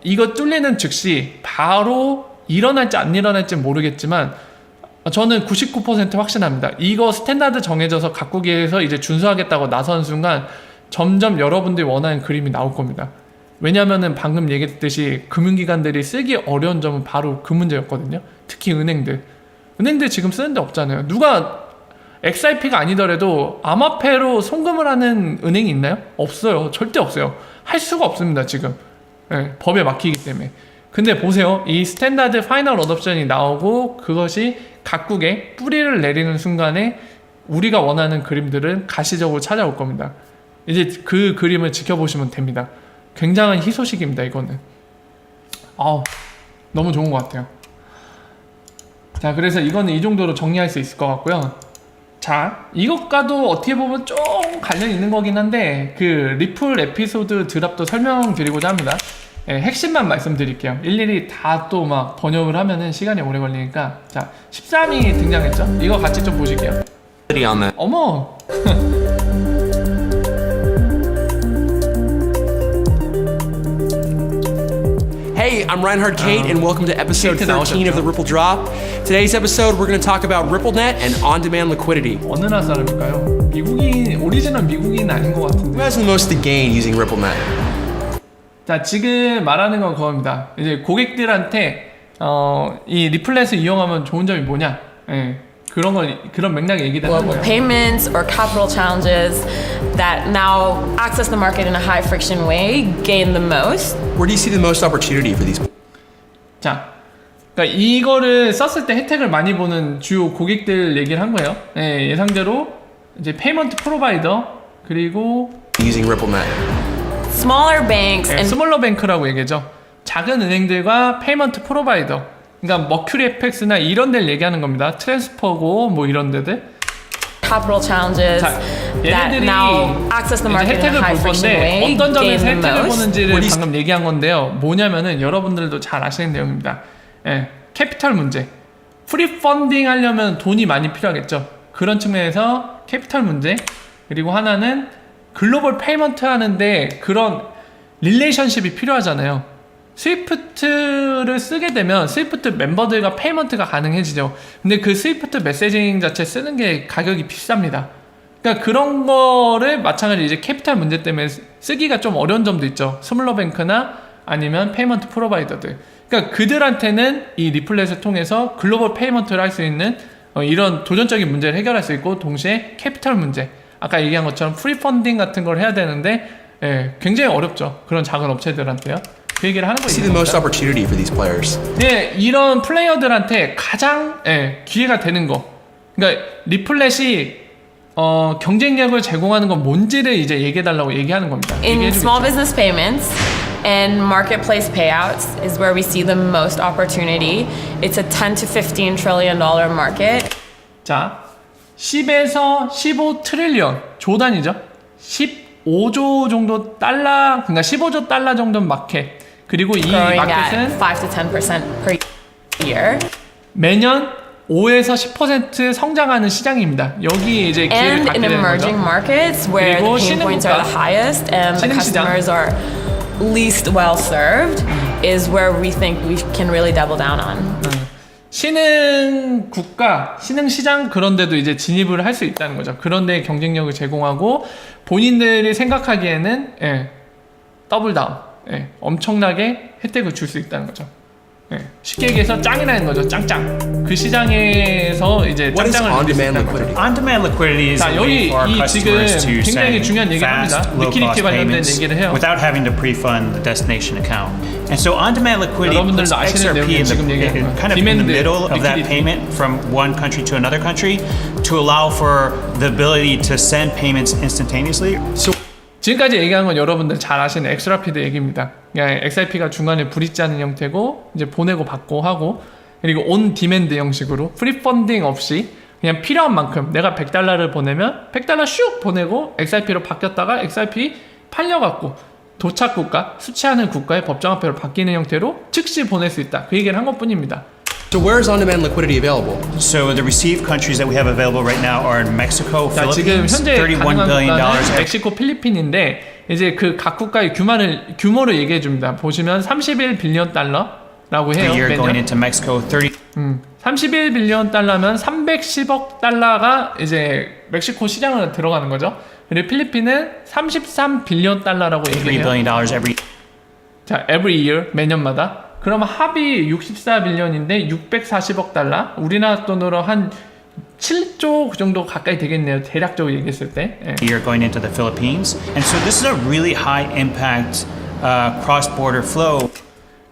이거 뚫리는 즉시 바로 일어날지 안 일어날지 모르겠지만 저는 99% 확신합니다. 이거 스탠다드 정해져서 각국에서 이제 준수하겠다고 나선 순간 점점 여러분들이 원하는 그림이 나올 겁니다. 왜냐면은 방금 얘기했듯이 금융기관들이 쓰기 어려운 점은 바로 그 문제였거든요. 특히 은행들 지금 쓰는 데 없잖아요. 누가 XRP가 아니더라도 암호화폐로 송금을 하는 은행이 있나요? 없어요. 절대 없어요. 할 수가 없습니다. 지금 법에 막히기 때문에. 근데 보세요. 이 스탠다드 파이널 어답션이 나오고 그것이 각국에 뿌리를 내리는 순간에 우리가 원하는 그림들은 가시적으로 찾아올 겁니다. 이제 그 그림을 지켜보시면 됩니다. 굉장한 희소식입니다. 이거는 너무 좋은 것 같아요. 자, 그래서 이거는 이 정도로 정리할 수 있을 것 같고요. 자, 이것과도 어떻게 보면 좀 관련이 있는 거긴 한데 그 리플 에피소드 드랍도 설명드리고자 합니다. 핵심만 말씀드릴게요. 일일이 다 또 막 번역을 하면은 시간이 오래 걸리니까. 자, 13이 등장했죠? 이거 같이 좀 보실게요. 어머! Hey, I'm Reinhard Kate, and welcome to episode Kate 13 of the Ripple Drop. Today's episode, we're going to talk about RippleNet and on-demand liquidity. 어느 나라 사람일까요? 미국인, 오리지널 미국인 아닌 것 Who 같은데. has the most to gain using RippleNet? 자, 지금 말하는 건 그겁니다. 이제 고객들한테 이 리플렛을 이용하면 좋은 점이 뭐냐? 예, 그런 맥락 얘기를 하는 global 거예요. payments or capital challenges that now access the market in a high friction way gain the most. Where do you see the most opportunity for these? 자, 그러니까 이거를 썼을 때 혜택을 많이 보는 주요 고객들 얘기를 한 거예요. 예, 예상대로 이제 페이먼트 프로바이더 그리고 Using RippleNet. Smaller banks 예, and 스몰러 뱅크라고 얘기하죠. 작은 은행들과 페이먼트 프로바이더. 그러니까 머큐리 FX나 이런 데를 얘기하는 겁니다. 트랜스퍼고 뭐 이런 데들. capital challenges 자, that 얘네들이 now access the 이제 market in a 혜택을 high 볼 friction 건데 way 어떤 gain 점에서 the 혜택을 most. 보는지를 방금 얘기한 건데요. 뭐냐면은 여러분들도 잘 아시는 내용입니다. 예, 캐피털 문제. 프리 펀딩 하려면 돈이 많이 필요하겠죠. 그런 측면에서 캐피털 문제. 그리고 하나는 글로벌 페이먼트 하는데 그런 릴레이션십이 필요하잖아요. 스위프트를 쓰게 되면 스위프트 멤버들과 페이먼트가 가능해지죠. 근데 그 스위프트 메시징 자체 쓰는 게 가격이 비쌉니다. 그러니까 그런 거를 마찬가지로 이제 캐피탈 문제 때문에 쓰기가 좀 어려운 점도 있죠. 스몰러뱅크나 아니면 페이먼트 프로바이더들. 그러니까 그들한테는 이 리플렛을 통해서 글로벌 페이먼트를 할 수 있는 이런 도전적인 문제를 해결할 수 있고 동시에 캐피탈 문제. 아까 얘기한 것처럼 프리 펀딩 같은 걸 해야 되는데 굉장히 어렵죠. 그런 작은 업체들한테요. 그 얘기를 하는 See the most 거예요. opportunity for these players. 네, 이런 플레이어들한테 가장 기회가 되는 거. 그러니까 리플렛이 경쟁력을 제공하는 건 뭔지를 이제 얘기해달라고 얘기하는 겁니다. In 얘기해주겠죠. small business payments and marketplace payouts is where we see the most opportunity. It's a 10 to 15 trillion dollar market. 자, 10에서 15 트릴리언 조단이죠. 15조 정도 달러, 그러니까 15조 달러 정도 마켓. 그리고 이 growing at 마켓은 5 to 10% per year. 매년 5에서 10% 성장하는 시장입니다. 여기 이제 기회를 And 갖게 in 되는 emerging 거죠. markets where 그리고 the pain points are the 신흥국가, highest and the 신흥시장. customers are least well served is where we think we can really double down on. 신흥 국가, 신흥 시장 그런 데도 이제 진입을 할 수 있다는 거죠. 그런 데 경쟁력을 제공하고 본인들이 생각하기에는 더블 다운, 엄청나게 혜택을 줄 수 있다는 거죠. 쉽게 얘기해서 짱이라는 거죠. 짱짱. 그 시장에서 이제 What is 짱짱을 누릴 수 on-demand 있다는 거죠. liquidity? On-demand liquidity is 자, a way 여기 for our 이 customers 지금 to 굉장히 send 중요한 얘기를 fast, 합니다. low-cost 리퀴디티 관련된 payments 얘기를 해요. without having to pre-fund the destination account. And so on-demand liquidity puts 여러분들도 아시는 XRP 내용을 지금 얘기하는 거예요. kind of in the Demand middle of that liquidity. payment from one country to another country to allow for the ability to send payments instantaneously. 지금까지 얘기한 건 여러분들 잘 아시는 엑스라피드 얘기입니다. 그러니까 XRP가 중간에 브릿지 하는 형태고 이제 보내고 받고 하고 그리고 온 디맨드 형식으로 프리 펀딩 없이 그냥 필요한 만큼 내가 100달러를 보내면 100달러 슉 보내고 XRP로 바뀌었다가 XRP 팔려갖고 도착 국가, 수취하는 국가의 법정화폐로 바뀌는 형태로 즉시 보낼 수 있다. 그 얘기를 한 것뿐입니다. So where is on-demand liquidity available? So the receive countries that we have available right now are in Mexico, 자, 지금 Philippines, 현재 $31 가능한 billion. 국가는 멕시코, 필리핀인데 이제 그 각 국가의 규모를 얘기해 줍니다. 보시면 31 빌리언 달러라고 해요. A year going 매년. into Mexico, 31 빌리언 달러면 310억 달러가 이제 멕시코 시장으로 들어가는 거죠. 그리고 필리핀은 33 빌리언 달러라고 $3 얘기해요. billion every 자, every year 매년마다. 그러면 합이 64 빌리언인데 640억 달러. 우리나라 돈으로 한 7조 그 정도 가까이 되겠네요. 대략적으로 얘기했을 때. year going into the Philippines. And so this is a really high impact cross-border flow.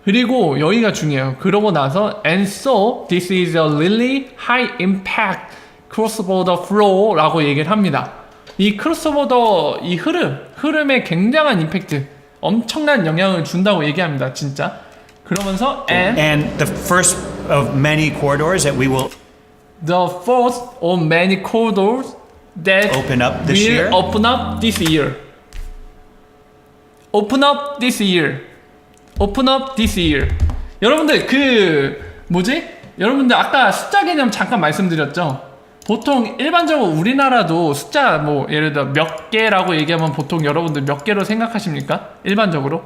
그리고 여기가 중요해요. 그러고 나서 and so this is a really high impact cross-border flow라고 얘기를 합니다. 이 크로스보더 이 흐름에 굉장한 임팩트, 엄청난 영향을 준다고 얘기합니다. 진짜. 그러면서 And the first of many corridors that we will the first of many corridors that open up this will year. open up this year. Open up this year. Open up this year. 여러분들 여러분들 아까 숫자 개념 잠깐 말씀드렸죠. 보통 일반적으로 우리나라도 숫자 뭐 예를 들어 몇 개라고 얘기하면 보통 여러분들 몇 개로 생각하십니까? 일반적으로.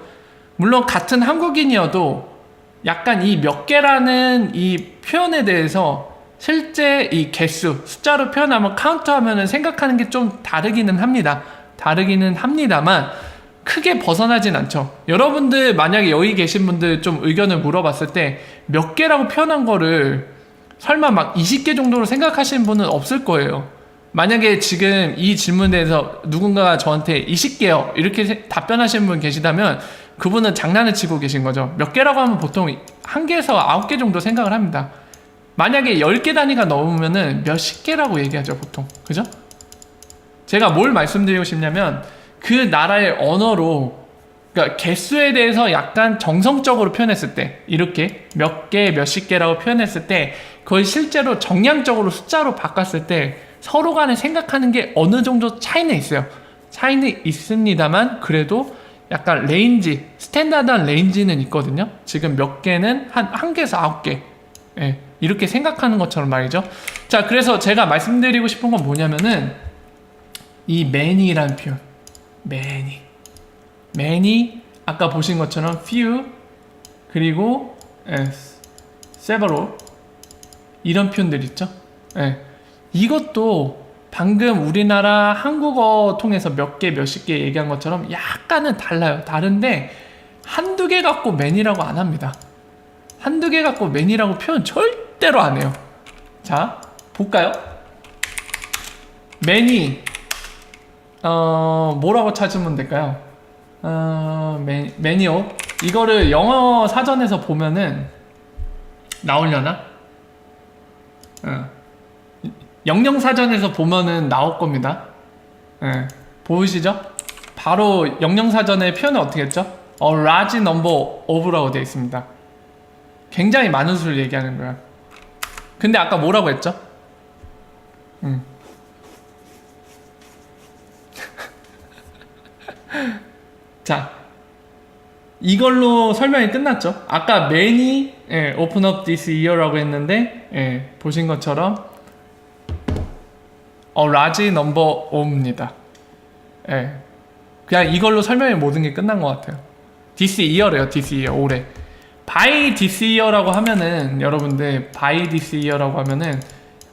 물론 같은 한국인이어도 약간 이 몇 개라는 이 표현에 대해서 실제 이 개수, 숫자로 표현하면 카운트하면은 생각하는 게 좀 다르기는 합니다. 다르기는 합니다만 크게 벗어나진 않죠. 여러분들 만약에 여기 계신 분들 좀 의견을 물어봤을 때 몇 개라고 표현한 거를 설마 막 20개 정도로 생각하시는 분은 없을 거예요. 만약에 지금 이 질문에 대해서 누군가가 저한테 20개요 이렇게 답변하시는 분 계시다면 그분은 장난을 치고 계신 거죠. 몇 개라고 하면 보통 1개에서 9개 정도 생각을 합니다. 만약에 10개 단위가 넘으면은 몇십 개라고 얘기하죠, 보통. 그죠? 제가 뭘 말씀드리고 싶냐면 그 나라의 언어로, 그러니까 개수에 대해서 약간 정성적으로 표현했을 때, 이렇게 몇 개, 몇십 개라고 표현했을 때 그걸 실제로 정량적으로 숫자로 바꿨을 때 서로 간에 생각하는 게 어느 정도 차이는 있어요. 차이는 있습니다만 그래도 약간 레인지, 스탠다드한 레인지는 있거든요. 지금 몇 개는 한 개에서 9개. 예, 이렇게 생각하는 것처럼 말이죠. 자, 그래서 제가 말씀드리고 싶은 건 뭐냐면은 이 many라는 표현. many 아까 보신 것처럼 few 그리고 several 이런 표현들 있죠. 예. 이것도 방금 우리나라 한국어 통해서 몇 개, 몇십 개 얘기한 것처럼 약간은 달라요. 다른데 한두 개 갖고 many라고 안 합니다. 한두 개 갖고 many라고 표현 절대로 안 해요. 자, 볼까요? many 뭐라고 찾으면 될까요? many 이거를 영어 사전에서 보면은 나오려나? 영영사전에서 보면은 나올 겁니다. 보이시죠? 바로 영영사전의 표현은 어떻게 했죠? A large number of라고 되어 있습니다. 굉장히 많은 수를 얘기하는 거야. 근데 아까 뭐라고 했죠? 자, 이걸로 설명이 끝났죠. 아까 many open up this year라고 했는데 보신 것처럼 a large number of입니다. 그냥 이걸로 설명이 모든 게 끝난 것 같아요. this year래요. this year, 올해. by this year라고 하면은 여러분들 by this year라고 하면은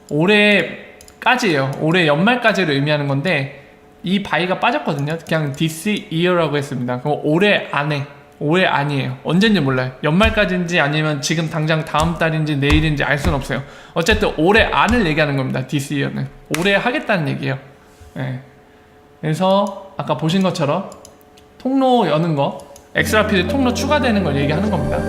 올해까지예요. 올해 연말까지를 의미하는 건데 이 by가 빠졌거든요. 그냥 this year라고 했습니다. 그럼 올해 안에, 올해 아니에요. 언젠지 몰라요. 연말까지인지 아니면 지금 당장 다음 달인지 내일인지 알 수는 없어요. 어쨌든 올해 안을 얘기하는 겁니다. this year는 올해 하겠다는 얘기예요. 그래서 아까 보신 것처럼 통로 여는 거, 엑스라피드 통로 추가되는 걸 얘기하는 겁니다.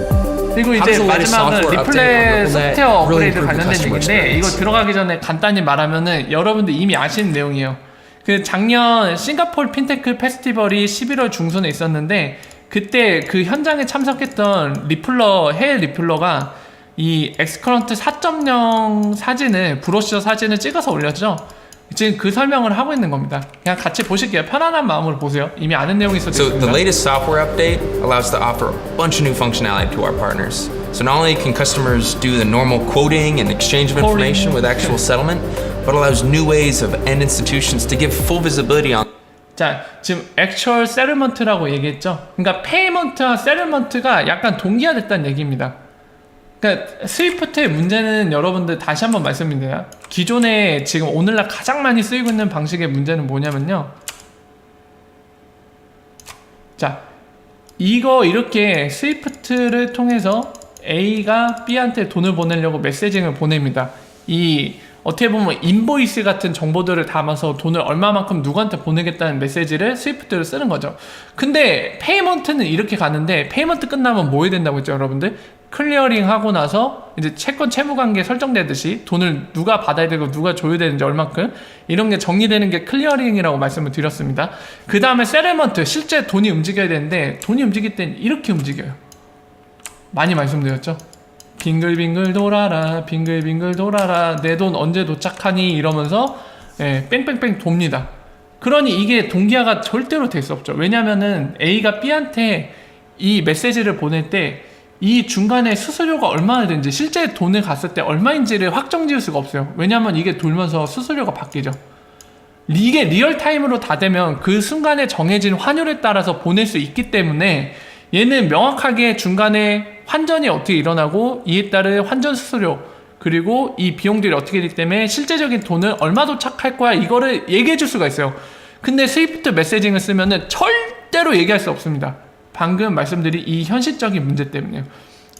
그리고 이제 마지막은 리플렛 소프트웨어 업그레이드 관련된 얘기인데 이거 들어가기 전에 간단히 말하면은 여러분들 이미 아시는 내용이에요. 그 작년 싱가포르 핀테크 페스티벌이 11월 중순에 있었는데 그때 그 현장에 참석했던 리플러, 해외 리플러가 이 엑스커런트 4.0 사진을, 브로셔 사진을 찍어서 올렸죠. 지금 그 설명을 하고 있는 겁니다. 그냥 같이 보실게요. 편안한 마음으로 보세요. 이미 아는 내용이 있어도 So 있습니다. the latest software update allows us to offer a bunch of new functionality to our partners. So not only can customers do the normal quoting and exchange of information with actual settlement, but allows new ways of end institutions to give full visibility on. 자, 지금 액츄얼 세틀먼트라고 얘기했죠. 그러니까 페이먼트와 세틀먼트가 약간 동기화됐다는 얘기입니다. 그러니까 스위프트의 문제는 여러분들 다시 한번 말씀드려요. 기존에 지금 오늘날 가장 많이 쓰이고 있는 방식의 문제는 뭐냐면요. 자, 이거 이렇게 스위프트를 통해서 A가 B한테 돈을 보내려고 메시징을 보냅니다. 이 어떻게 보면 인보이스 같은 정보들을 담아서 돈을 얼마만큼 누구한테 보내겠다는 메시지를 스위프트를 쓰는 거죠. 근데 페이먼트는 이렇게 가는데 페이먼트 끝나면 뭐 해야 된다고 했죠, 여러분들? 클리어링 하고 나서 이제 채권 채무관계 설정되듯이 돈을 누가 받아야 되고 누가 줘야 되는지 얼만큼 이런 게 정리되는 게 클리어링이라고 말씀을 드렸습니다. 그 다음에 세틀먼트, 실제 돈이 움직여야 되는데 돈이 움직일 땐 이렇게 움직여요. 많이 말씀드렸죠. 빙글빙글 돌아라, 빙글빙글 돌아라, 내 돈 언제 도착하니 이러면서 뺑뺑뺑 돕니다. 그러니 이게 동기화가 절대로 될 수 없죠. 왜냐면은 A가 B한테 이 메시지를 보낼 때 이 중간에 수수료가 얼마나 되는지, 실제 돈을 갔을 때 얼마인지를 확정 지을 수가 없어요. 왜냐면 이게 돌면서 수수료가 바뀌죠. 이게 리얼타임으로 다 되면 그 순간에 정해진 환율에 따라서 보낼 수 있기 때문에 얘는 명확하게 중간에 환전이 어떻게 일어나고 이에 따른 환전 수수료 그리고 이 비용들이 어떻게 되기 때문에 실제적인 돈을 얼마 도착할 거야 이거를 얘기해 줄 수가 있어요. 근데 스위프트 메시징을 쓰면은 절대로 얘기할 수 없습니다. 방금 말씀드린 이 현실적인 문제 때문에요.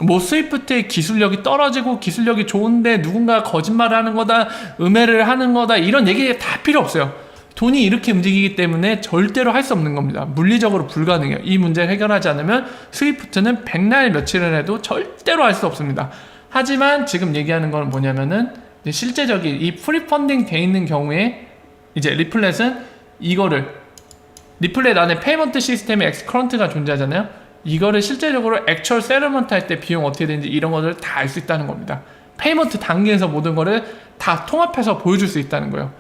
뭐 스위프트의 기술력이 떨어지고 기술력이 좋은데 누군가 거짓말을 하는 거다, 음해를 하는 거다 이런 얘기 다 필요 없어요. 돈이 이렇게 움직이기 때문에 절대로 할 수 없는 겁니다. 물리적으로 불가능해요. 이 문제를 해결하지 않으면 스위프트는 백날 며칠을 해도 절대로 할 수 없습니다. 하지만 지금 얘기하는 건 뭐냐면은 실제적인 이 프리펀딩 돼 있는 경우에 이제 리플렛은 이거를 리플렛 안에 페이먼트 시스템에 엑스커런트가 존재하잖아요. 이거를 실제적으로 액츄얼 세러먼트 할 때 비용 어떻게 되는지 이런 것들을 다 알 수 있다는 겁니다. 페이먼트 단계에서 모든 거를 다 통합해서 보여줄 수 있다는 거예요.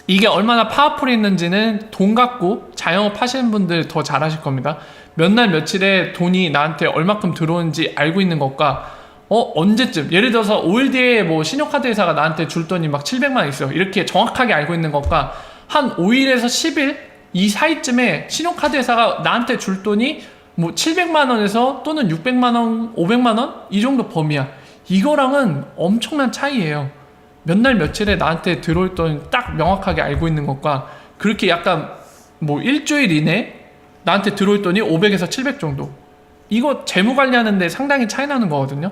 이게 얼마나 파워풀이 있는지는 돈 갖고 자영업 하시는 분들 더 잘 아실 겁니다. 몇 날 며칠에 돈이 나한테 얼마큼 들어오는지 알고 있는 것과 언제쯤 예를 들어서 5일 뒤에 뭐 신용카드 회사가 나한테 줄 돈이 막 700만 원 있어요. 이렇게 정확하게 알고 있는 것과 한 5일에서 10일 이 사이쯤에 신용카드 회사가 나한테 줄 돈이 뭐 700만 원에서 또는 600만 원, 500만 원 이 정도 범위야. 이거랑은 엄청난 차이예요. 몇 날 며칠에 나한테 들어올 돈 딱 명확하게 알고 있는 것과 그렇게 약간 뭐 일주일 이내 나한테 들어올 돈이 500에서 700 정도. 이거 재무 관리하는데 상당히 차이 나는 거거든요.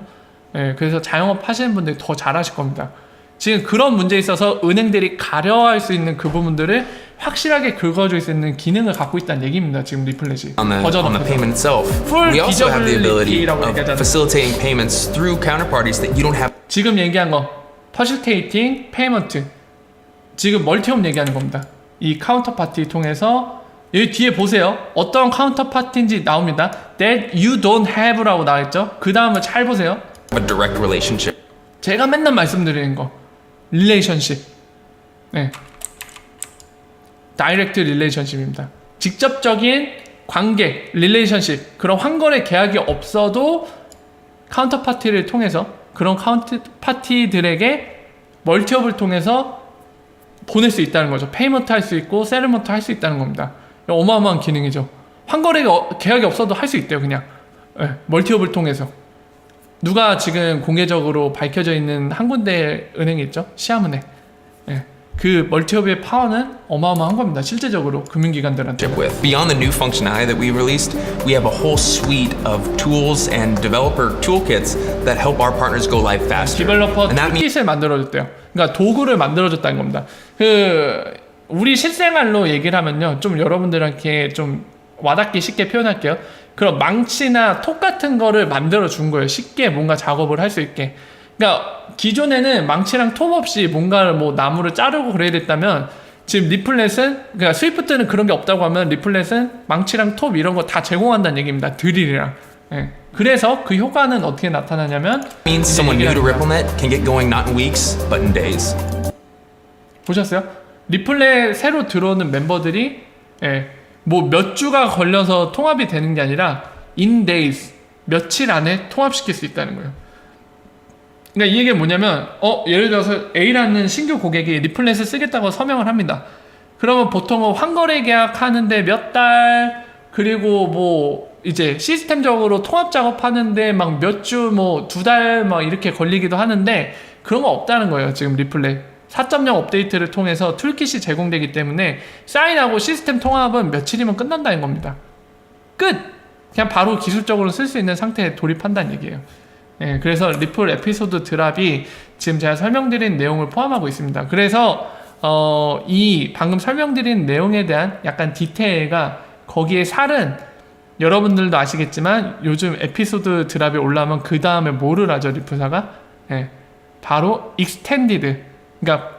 예, 그래서 자영업 하시는 분들이 더 잘하실 겁니다. 지금 그런 문제에 있어서 은행들이 가려할 수 있는 그 부분들을 확실하게 긁어줄 수 있는 기능을 갖고 있다는 얘기입니다. 지금 리플렛이 On the payment itself, Full we also have the ability visibility of facilitating payments through counterparties that you don't have. 지금 얘기한 거 퍼실테이팅 페이먼트 지금 멀티홈 얘기하는 겁니다. 이 카운터파티 통해서 여기 뒤에 보세요. 어떤 카운터파티인지 나옵니다. That you don't have라고 나와있죠. 그 다음을 잘 보세요. A direct relationship. 제가 맨날 말씀드리는 거 릴레이션십. 네. 다이렉트 릴레이션십입니다. 직접적인 관계, 릴레이션십. 그런 환거래 계약이 없어도 카운터파티를 통해서 그런 카운터파티들에게 멀티업을 통해서 보낼 수 있다는 거죠. 페이먼트 할 수 있고 세르먼트 할 수 있다는 겁니다. 어마어마한 기능이죠. 환거래 계약이 없어도 할 수 있대요. 그냥 네, 멀티업을 통해서. 누가 지금 공개적으로 밝혀져 있는 한 군데 은행이 있죠? 시아은행. 네. 그 멀티업의 파워는 어마어마한 겁니다. 실제적으로 금융기관들한테. With. Beyond the new functionality that we released, we have a whole suite of tools and developer toolkits that help our partners go live faster. 디벨로퍼 And that means 툴킷을 만들어줬대요. 그러니까 도구를 만들어줬다는 겁니다. 우리 실생활로 얘기를 하면요, 좀 여러분들한테 좀 와닿기 쉽게 표현할게요. 그런 망치나 톡 같은 거를 만들어 준 거예요. 쉽게 뭔가 작업을 할 수 있게. 그러니까 기존에는 망치랑 톱 없이 뭔가를 뭐 나무를 자르고 그래야 됐다면 지금 리플렛은 그러니까 스위프트는 그런 게 없다고 하면 리플렛은 망치랑 톱 이런 거 다 제공한다는 얘기입니다. 드릴이랑. 예. 그래서 그 효과는 어떻게 나타나냐면 means someone new to RippleNet can get going not in weeks but in days. 보셨어요? 리플렛 새로 들어오는 멤버들이 뭐 몇 주가 걸려서 통합이 되는 게 아니라 in days 며칠 안에 통합시킬 수 있다는 거예요. 그러니까 이 얘기가 뭐냐면 예를 들어서 A라는 신규 고객이 리플렛을 쓰겠다고 서명을 합니다. 그러면 보통은 환거래 계약하는데 몇 달 그리고 뭐 이제 시스템적으로 통합 작업하는데 막 몇 주 뭐 2달 막 이렇게 걸리기도 하는데 그런 거 없다는 거예요. 지금 리플렛 4.0 업데이트를 통해서 툴킷이 제공되기 때문에 사인하고 시스템 통합은 며칠이면 끝난다는 겁니다. 끝! 그냥 바로 기술적으로 쓸 수 있는 상태에 돌입한다는 얘기예요. 네, 그래서 리플 에피소드 드랍이 지금 제가 설명드린 내용을 포함하고 있습니다. 그래서 이 방금 설명드린 내용에 대한 약간 디테일과 거기에 살은 여러분들도 아시겠지만 요즘 에피소드 드랍이 올라오면 그 다음에 뭐를 하죠 리플사가? 네, 바로 익스텐디드. 그러니까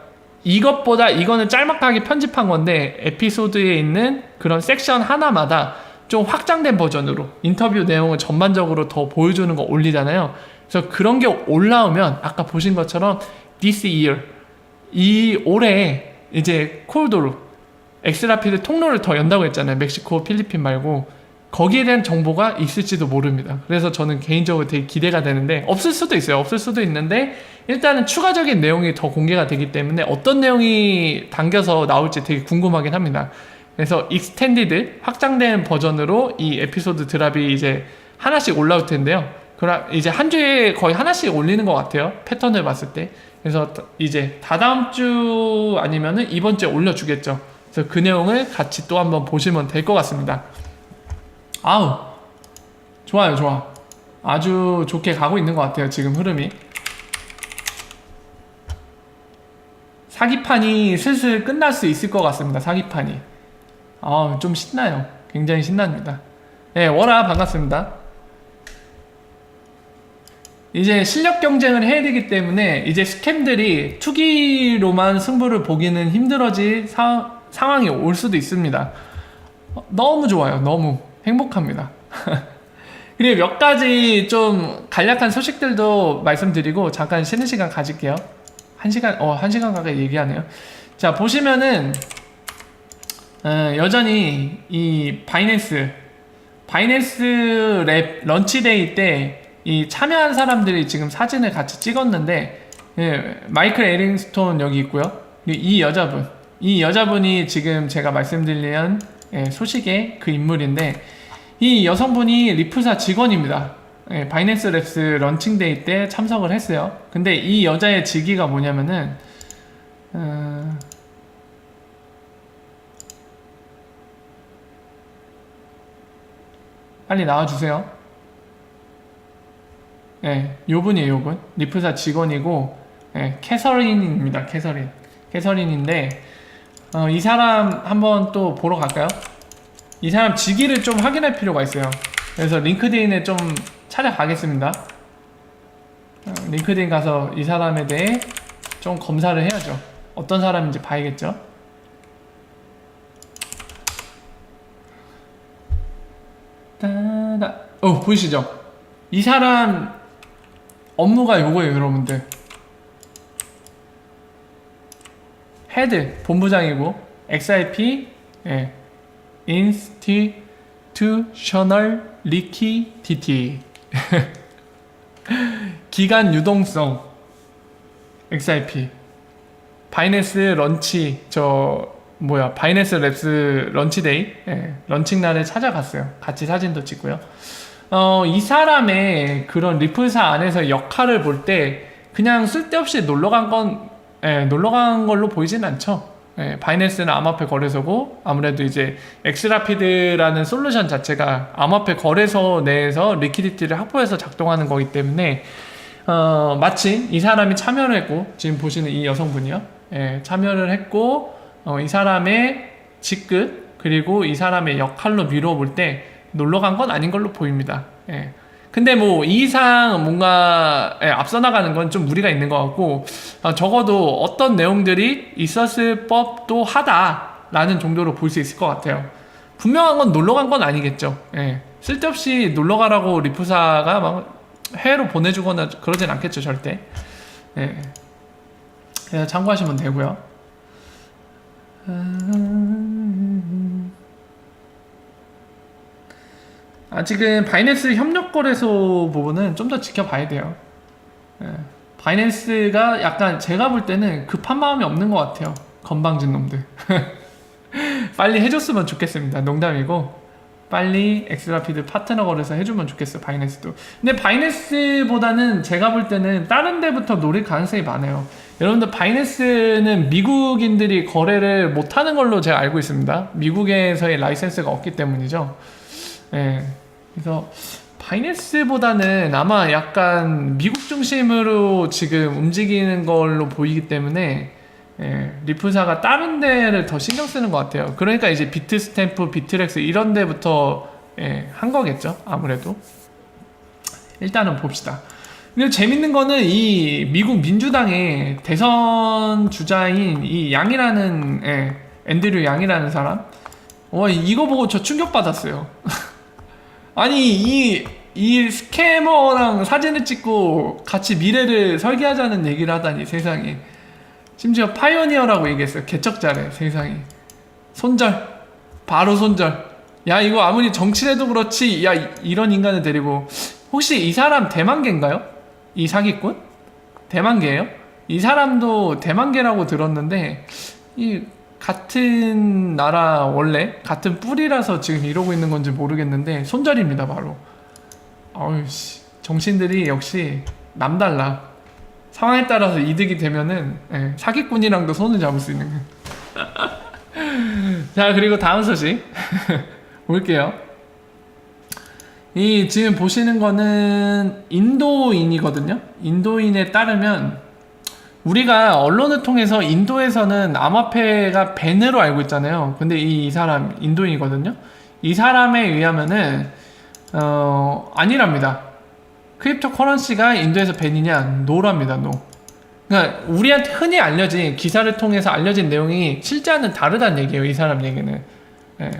이것보다 이거는 짤막하게 편집한 건데 에피소드에 있는 그런 섹션 하나마다 좀 확장된 버전으로 인터뷰 내용을 전반적으로 더 보여주는 거 올리잖아요. 그래서 그런 게 올라오면 아까 보신 것처럼 this year 이 올해 이제 콜도르 엑스라피드 통로를 더 연다고 했잖아요. 멕시코, 필리핀 말고 거기에 대한 정보가 있을지도 모릅니다. 그래서 저는 개인적으로 되게 기대가 되는데 없을 수도 있어요. 없을 수도 있는데 일단은 추가적인 내용이 더 공개가 되기 때문에 어떤 내용이 담겨서 나올지 되게 궁금하긴 합니다. 그래서 익스텐디드 확장된 버전으로 이 에피소드 드랍이 이제 하나씩 올라올 텐데요. 그럼 이제 한 주에 거의 하나씩 올리는 것 같아요. 패턴을 봤을 때. 그래서 이제 다다음 주 아니면은 이번 주에 올려주겠죠. 그래서 그 내용을 같이 또 한번 보시면 될 것 같습니다. 아우, 좋아요, 좋아. 아주 좋게 가고 있는 것 같아요, 지금 흐름이. 사기판이 슬슬 끝날 수 있을 것 같습니다, 사기판이. 좀 신나요. 굉장히 신납니다. 네, 워라 반갑습니다. 이제 실력 경쟁을 해야 되기 때문에 이제 스캠들이 투기로만 승부를 보기는 힘들어질 상황이 올 수도 있습니다. 너무 좋아요. 너무 행복합니다. 그리고 몇 가지 좀 간략한 소식들도 말씀드리고 잠깐 쉬는 시간 가질게요. 한 시간 가까이 얘기하네요. 자, 보시면은 여전히 이 바이낸스 랩 런치데이 때 이 참여한 사람들이 지금 사진을 같이 찍었는데, 예, 마이클 에링스톤 여기 있고요. 이 여자분이 지금 제가 말씀드린 소식의 그 인물인데, 이 여성분이 리프사 직원입니다. 예, 바이낸스 랩스 런칭데이 때 참석을 했어요. 근데 이 여자의 직위가 뭐냐면은 빨리 나와주세요. 예, 요분이에요, 요분. 리프사 직원이고, 예, 캐서린입니다, 캐서린인데, 이 사람 한번 또 보러 갈까요? 이 사람 직위를 좀 확인할 필요가 있어요. 그래서 링크드인에 좀 찾아가겠습니다. 링크드인 가서 이 사람에 대해 좀 검사를 해야죠. 어떤 사람인지 봐야겠죠. 보이시죠? 이 사람 업무가 요거예요, 여러분들. 헤드 본부장이고, XIP Institutional Liquidity 기간 유동성 XIP 바이낸스 런치 바이낸스 랩스 런치데이 런칭 날에 찾아갔어요. 같이 사진도 찍고요. 이 사람의 그런 리플사 안에서 역할을 볼 때 그냥 쓸데없이 놀러간 걸로 보이진 않죠. 바이낸스는 암호화폐 거래소고, 아무래도 이제 엑스라피드라는 솔루션 자체가 암호화폐 거래소 내에서 리퀴디티를 확보해서 작동하는 거기 때문에 마침 이 사람이 참여를 했고, 지금 보시는 이 여성분이요, 참여를 했고, 이 사람의 직급 그리고 이 사람의 역할로 미뤄볼 때 놀러간 건 아닌 걸로 보입니다. 근데 뭐 이 이상 뭔가 앞서 나가는 건 좀 무리가 있는 것 같고, 적어도 어떤 내용들이 있었을 법도 하다라는 정도로 볼 수 있을 것 같아요. 분명한 건 놀러간 건 아니겠죠. 쓸데없이 놀러가라고 리프사가 막 해외로 보내주거나 그러진 않겠죠, 절대. 그래서 참고하시면 되고요. 아직은 바이낸스 협력거래소 부분은 좀 더 지켜봐야 돼요. 바이낸스가 약간 제가 볼 때는 급한 마음이 없는 것 같아요. 건방진 놈들. 빨리 해줬으면 좋겠습니다. 농담이고, 빨리 엑스라피드 파트너 거래소 해주면 좋겠어요, 바이낸스도. 근데 바이낸스보다는 제가 볼 때는 다른 데부터 노릴 가능성이 많아요. 여러분들, 바이낸스는 미국인들이 거래를 못하는 걸로 제가 알고 있습니다. 미국에서의 라이센스가 없기 때문이죠. 그래서 바이낸스보다는 아마 약간 미국 중심으로 지금 움직이는 걸로 보이기 때문에 리플사가 다른 데를 더 신경 쓰는 것 같아요. 그러니까 이제 비트스탬프, 비트렉스 이런 데부터 한 거겠죠, 아무래도. 일단은 봅시다. 근데 재밌는 거는 이 미국 민주당의 대선 주자인 이 양이라는 앤드류 양이라는 사람, 이거 보고 저 충격받았어요. 아니 이 스캐머랑 사진을 찍고 같이 미래를 설계하자는 얘기를 하다니, 세상에. 심지어 파이오니어라고 얘기했어요. 개척자래, 세상에. 바로 손절. 야, 이거 아무리 정치래도 그렇지, 야, 이런 인간을 데리고. 혹시 이 사람 대만계인가요? 이 사기꾼? 대만계예요? 이 사람도 대만계라고 들었는데, 이 같은 나라, 원래 같은 뿌리라서 지금 이러고 있는 건지 모르겠는데 손절입니다, 바로. 어이씨, 정신들이 역시 남달라. 상황에 따라서 이득이 되면은 사기꾼이랑도 손을 잡을 수 있는 자, 그리고 다음 소식 볼게요. 이 지금 보시는 거는 인도인이거든요. 인도인에 따르면 우리가 언론을 통해서 인도에서는 암호화폐가 밴으로 알고 있잖아요. 근데 이 사람 인도인이거든요. 이 사람에 의하면은 아니랍니다. 크립토 커런시가 인도에서 밴이냐? 노랍니다. 노. 그러니까 우리한테 흔히 알려진 기사를 통해서 알려진 내용이 실제와는 다르다는 얘기예요. 이 사람 얘기는. 예.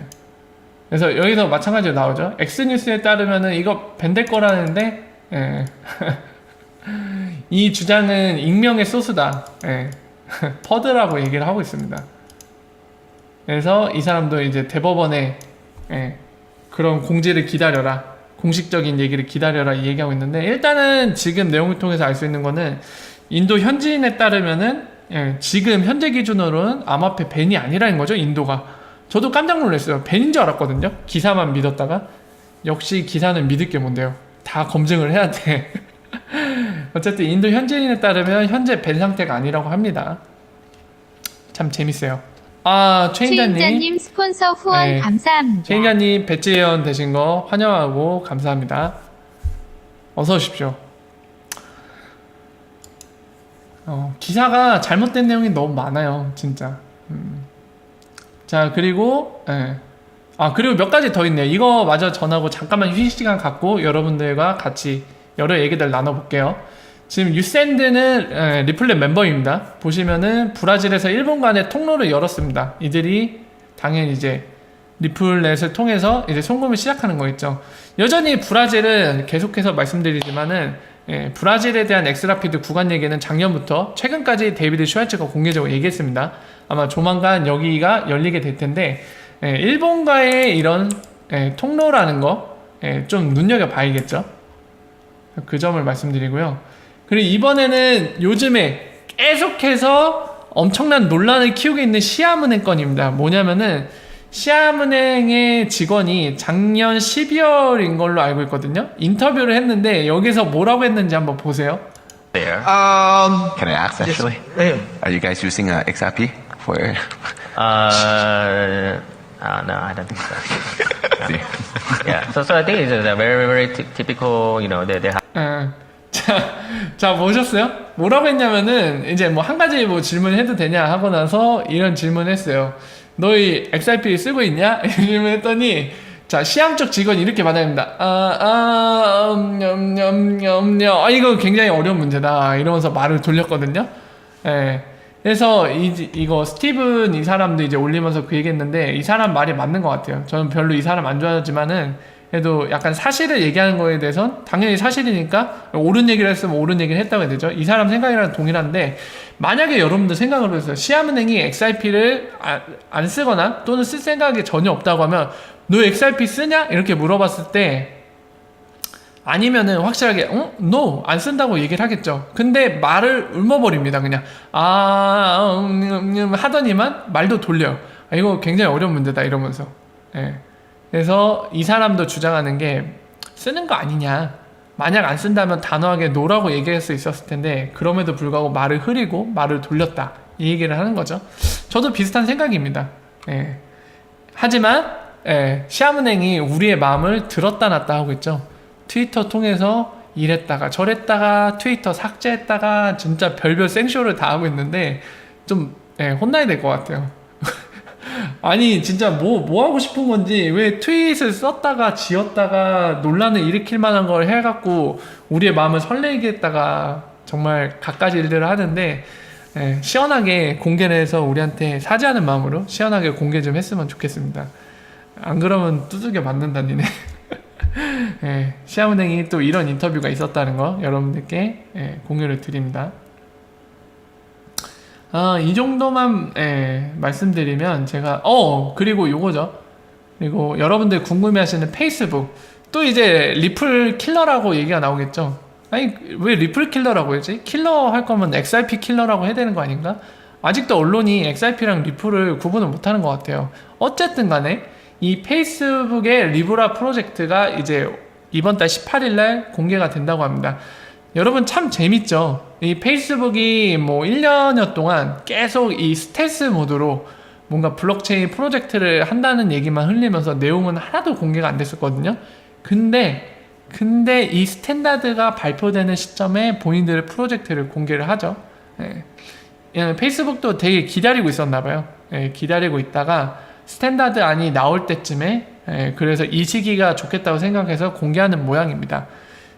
그래서 여기서 마찬가지로 나오죠. 엑스뉴스에 따르면은 이거 밴될 거라는데 예. 이 주장은 익명의 소스다. 예. 퍼드라고 얘기를 하고 있습니다. 그래서 이 사람도 이제 대법원에 그런 공지를 기다려라, 공식적인 얘기를 기다려라 이 얘기하고 있는데, 일단은 지금 내용을 통해서 알 수 있는 거는 인도 현지인에 따르면은 지금 현재 기준으로는 암호화폐 밴이 아니라는 거죠. 인도가. 저도 깜짝 놀랐어요. 밴인 줄 알았거든요. 기사만 믿었다가. 역시 기사는 믿을 게 뭔데요. 다 검증을 해야 돼. 어쨌든 인도 현지인에 따르면 현재 밴 상태가 아니라고 합니다. 참 재밌어요. 아, 최인자님 스폰서 후원 감사합니다. 최인자님 배지 회원 되신 거 환영하고 감사합니다. 어서 오십시오. 기사가 잘못된 내용이 너무 많아요, 진짜. 자, 그리고 그리고 몇 가지 더 있네요. 이거 마저 전하고 잠깐만 휴식 시간 갖고 여러분들과 같이 여러 얘기들 나눠볼게요. 지금 유샌드는 리플렛 멤버입니다. 보시면은 브라질에서 일본 간의 통로를 열었습니다. 이들이 당연히 이제 리플렛을 통해서 이제 송금을 시작하는 거 있죠. 여전히 브라질은 계속해서 말씀드리지만은 브라질에 대한 엑스라피드 구간 얘기는 작년부터 최근까지 데이비드 슈왈츠가 공개적으로 얘기했습니다. 아마 조만간 여기가 열리게 될 텐데 일본과의 이런 통로라는 거 좀 눈여겨봐야겠죠. 그 점을 말씀드리고요. 그리고 이번에는 요즘에 계속해서 엄청난 논란을 키우고 있는 시아문행 건입니다. 뭐냐면은 시아문행의 직원이 작년 12월인 걸로 알고 있거든요. 인터뷰를 했는데 여기서 뭐라고 했는지 한번 보세요. There. Can I ask actually? Are you guys using XRP for? No, I don't think so. Yeah. So I think it's a very typical. You know, they have. 자, 보셨어요? 뭐라고 했냐면은 이제 뭐 한 가지 뭐 질문해도 되냐 하고 나서 이런 질문을 했어요. 너희 XRP 쓰고 있냐? 이런 질문 했더니 자, 시암 쪽 직원이 이렇게 받아냅니다. 이거 굉장히 어려운 문제다 이러면서 말을 돌렸거든요. 그래서 이거 스티븐 이 사람도 이제 올리면서 그 얘기했는데 이 사람 말이 맞는 것 같아요. 저는 별로 이 사람 안 좋아하지만은 그래도 약간 사실을 얘기하는 거에 대해선 당연히 사실이니까 옳은 얘기를 했으면 옳은 얘기를 했다고 해야 되죠. 이 사람 생각이랑 동일한데, 만약에 여러분들 생각을 해보세요. 시아문행이 XRP를 안 쓰거나 또는 쓸 생각이 전혀 없다고 하면 너 XRP 쓰냐? 이렇게 물어봤을 때 아니면은 확실하게 no, 안 쓴다고 얘기를 하겠죠. 근데 말을 울머버립니다. 그냥 하더니만 말도 돌려요. 이거 굉장히 어려운 문제다 이러면서. 그래서 이 사람도 주장하는 게 쓰는 거 아니냐, 만약 안 쓴다면 단호하게 no라고 얘기할 수 있었을 텐데 그럼에도 불구하고 말을 흐리고 말을 돌렸다 이 얘기를 하는 거죠. 저도 비슷한 생각입니다. 하지만 시아문행이 우리의 마음을 들었다 놨다 하고 있죠. 트위터 통해서 이랬다가 저랬다가 트위터 삭제했다가 진짜 별별 생쇼를 다 하고 있는데 좀 혼나야 될 것 같아요. 아니 진짜 뭐 하고 싶은 건지, 왜 트윗을 썼다가 지웠다가 논란을 일으킬 만한 걸 해갖고 우리의 마음을 설레게 했다가 정말 갖가지 일들을 하는데 시원하게 공개를 해서 우리한테 사죄하는 마음으로 시원하게 공개 좀 했으면 좋겠습니다. 안 그러면 두들겨 맞는다 니네. 시아문행이 또 이런 인터뷰가 있었다는 거 여러분들께 공유를 드립니다. 이 정도만 말씀드리면 제가 그리고 요거죠. 그리고 여러분들 궁금해하시는 페이스북, 또 이제 리플 킬러라고 얘기가 나오겠죠. 아니 왜 리플 킬러라고 했지? 킬러 할 거면 XRP 킬러라고 해야 되는 거 아닌가? 아직도 언론이 XRP랑 리플을 구분을 못하는 것 같아요. 어쨌든 간에 이 페이스북의 리브라 프로젝트가 이제 이번 달 18일날 공개가 된다고 합니다. 여러분 참 재밌죠? 이 페이스북이 뭐 1년여 동안 계속 이 스텔스 모드로 뭔가 블록체인 프로젝트를 한다는 얘기만 흘리면서 내용은 하나도 공개가 안 됐었거든요. 근데 이 스탠다드가 발표되는 시점에 본인들의 프로젝트를 공개를 하죠. 페이스북도 되게 기다리고 있었나 봐요. 기다리고 있다가 스탠다드 안이 나올 때쯤에 그래서 이 시기가 좋겠다고 생각해서 공개하는 모양입니다.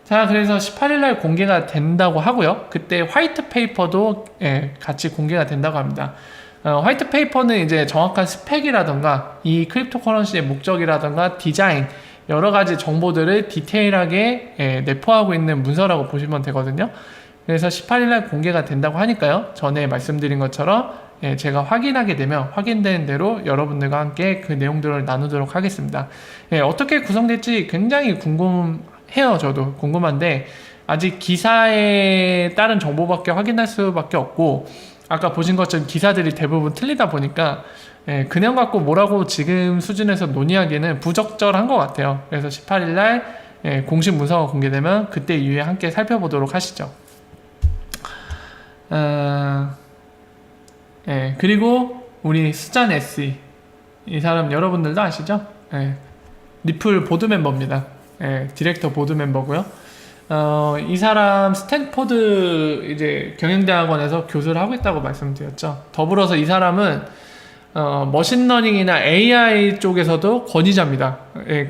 자, 그래서 18일날 공개가 된다고 하고요. 그때 화이트 페이퍼도 같이 공개가 된다고 합니다. 화이트 페이퍼는 이제 정확한 스펙이라던가 이 크립토 커런시의 목적이라던가 디자인 여러 가지 정보들을 디테일하게 내포하고 있는 문서라고 보시면 되거든요. 그래서 18일날 공개가 된다고 하니까요. 전에 말씀드린 것처럼 제가 확인하게 되면 확인되는 대로 여러분들과 함께 그 내용들을 나누도록 하겠습니다. 어떻게 구성될지 굉장히 궁금해요. 저도 궁금한데 아직 기사에 따른 정보밖에 확인할 수밖에 없고 아까 보신 것처럼 기사들이 대부분 틀리다 보니까 그냥 갖고 뭐라고 지금 수준에서 논의하기에는 부적절한 것 같아요. 그래서 18일날 공식 문서가 공개되면 그때 이후에 함께 살펴보도록 하시죠. 그리고 우리 수잔 SE 이 사람 여러분들도 아시죠? 리플 보드 멤버입니다. 디렉터 보드 멤버고요. 이 사람 스탠포드 이제 경영대학원에서 교수를 하고 있다고 말씀드렸죠. 더불어서 이 사람은 머신러닝이나 AI 쪽에서도 권위자입니다.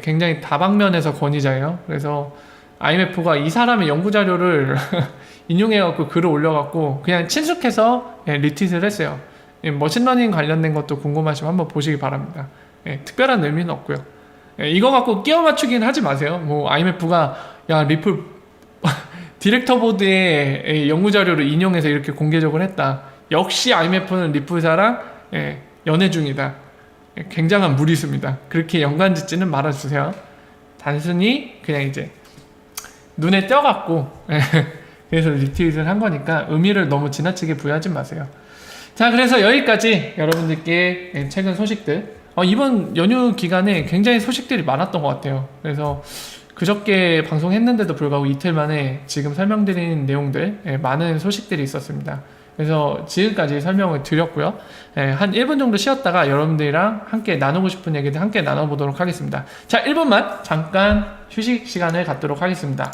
굉장히 다방면에서 권위자예요. 그래서 IMF가 이 사람의 연구자료를 인용해갖고 글을 올려갖고 그냥 친숙해서 리트윗을 했어요. 머신러닝 관련된 것도 궁금하시면 한번 보시기 바랍니다. 특별한 의미는 없고요. 이거 갖고 끼워 맞추긴 하지 마세요. 뭐 IMF가 야 리플 디렉터 보드의 연구자료를 인용해서 이렇게 공개적으로 했다. 역시 IMF는 리플사랑 연애 중이다. 굉장한 무리수입니다. 그렇게 연관짓지는 말아주세요. 단순히 그냥 이제 눈에 띄어갖고 그래서 리트윗을 한 거니까 의미를 너무 지나치게 부여하지 마세요. 자, 그래서 여기까지 여러분들께 최근 소식들 이번 연휴 기간에 굉장히 소식들이 많았던 것 같아요. 그래서 그저께 방송했는데도 불구하고 이틀 만에 지금 설명드린 내용들 많은 소식들이 있었습니다. 그래서 지금까지 설명을 드렸고요. 한 1분 정도 쉬었다가 여러분들이랑 함께 나누고 싶은 얘기들 함께 나눠보도록 하겠습니다. 자, 1분만 잠깐 휴식 시간을 갖도록 하겠습니다.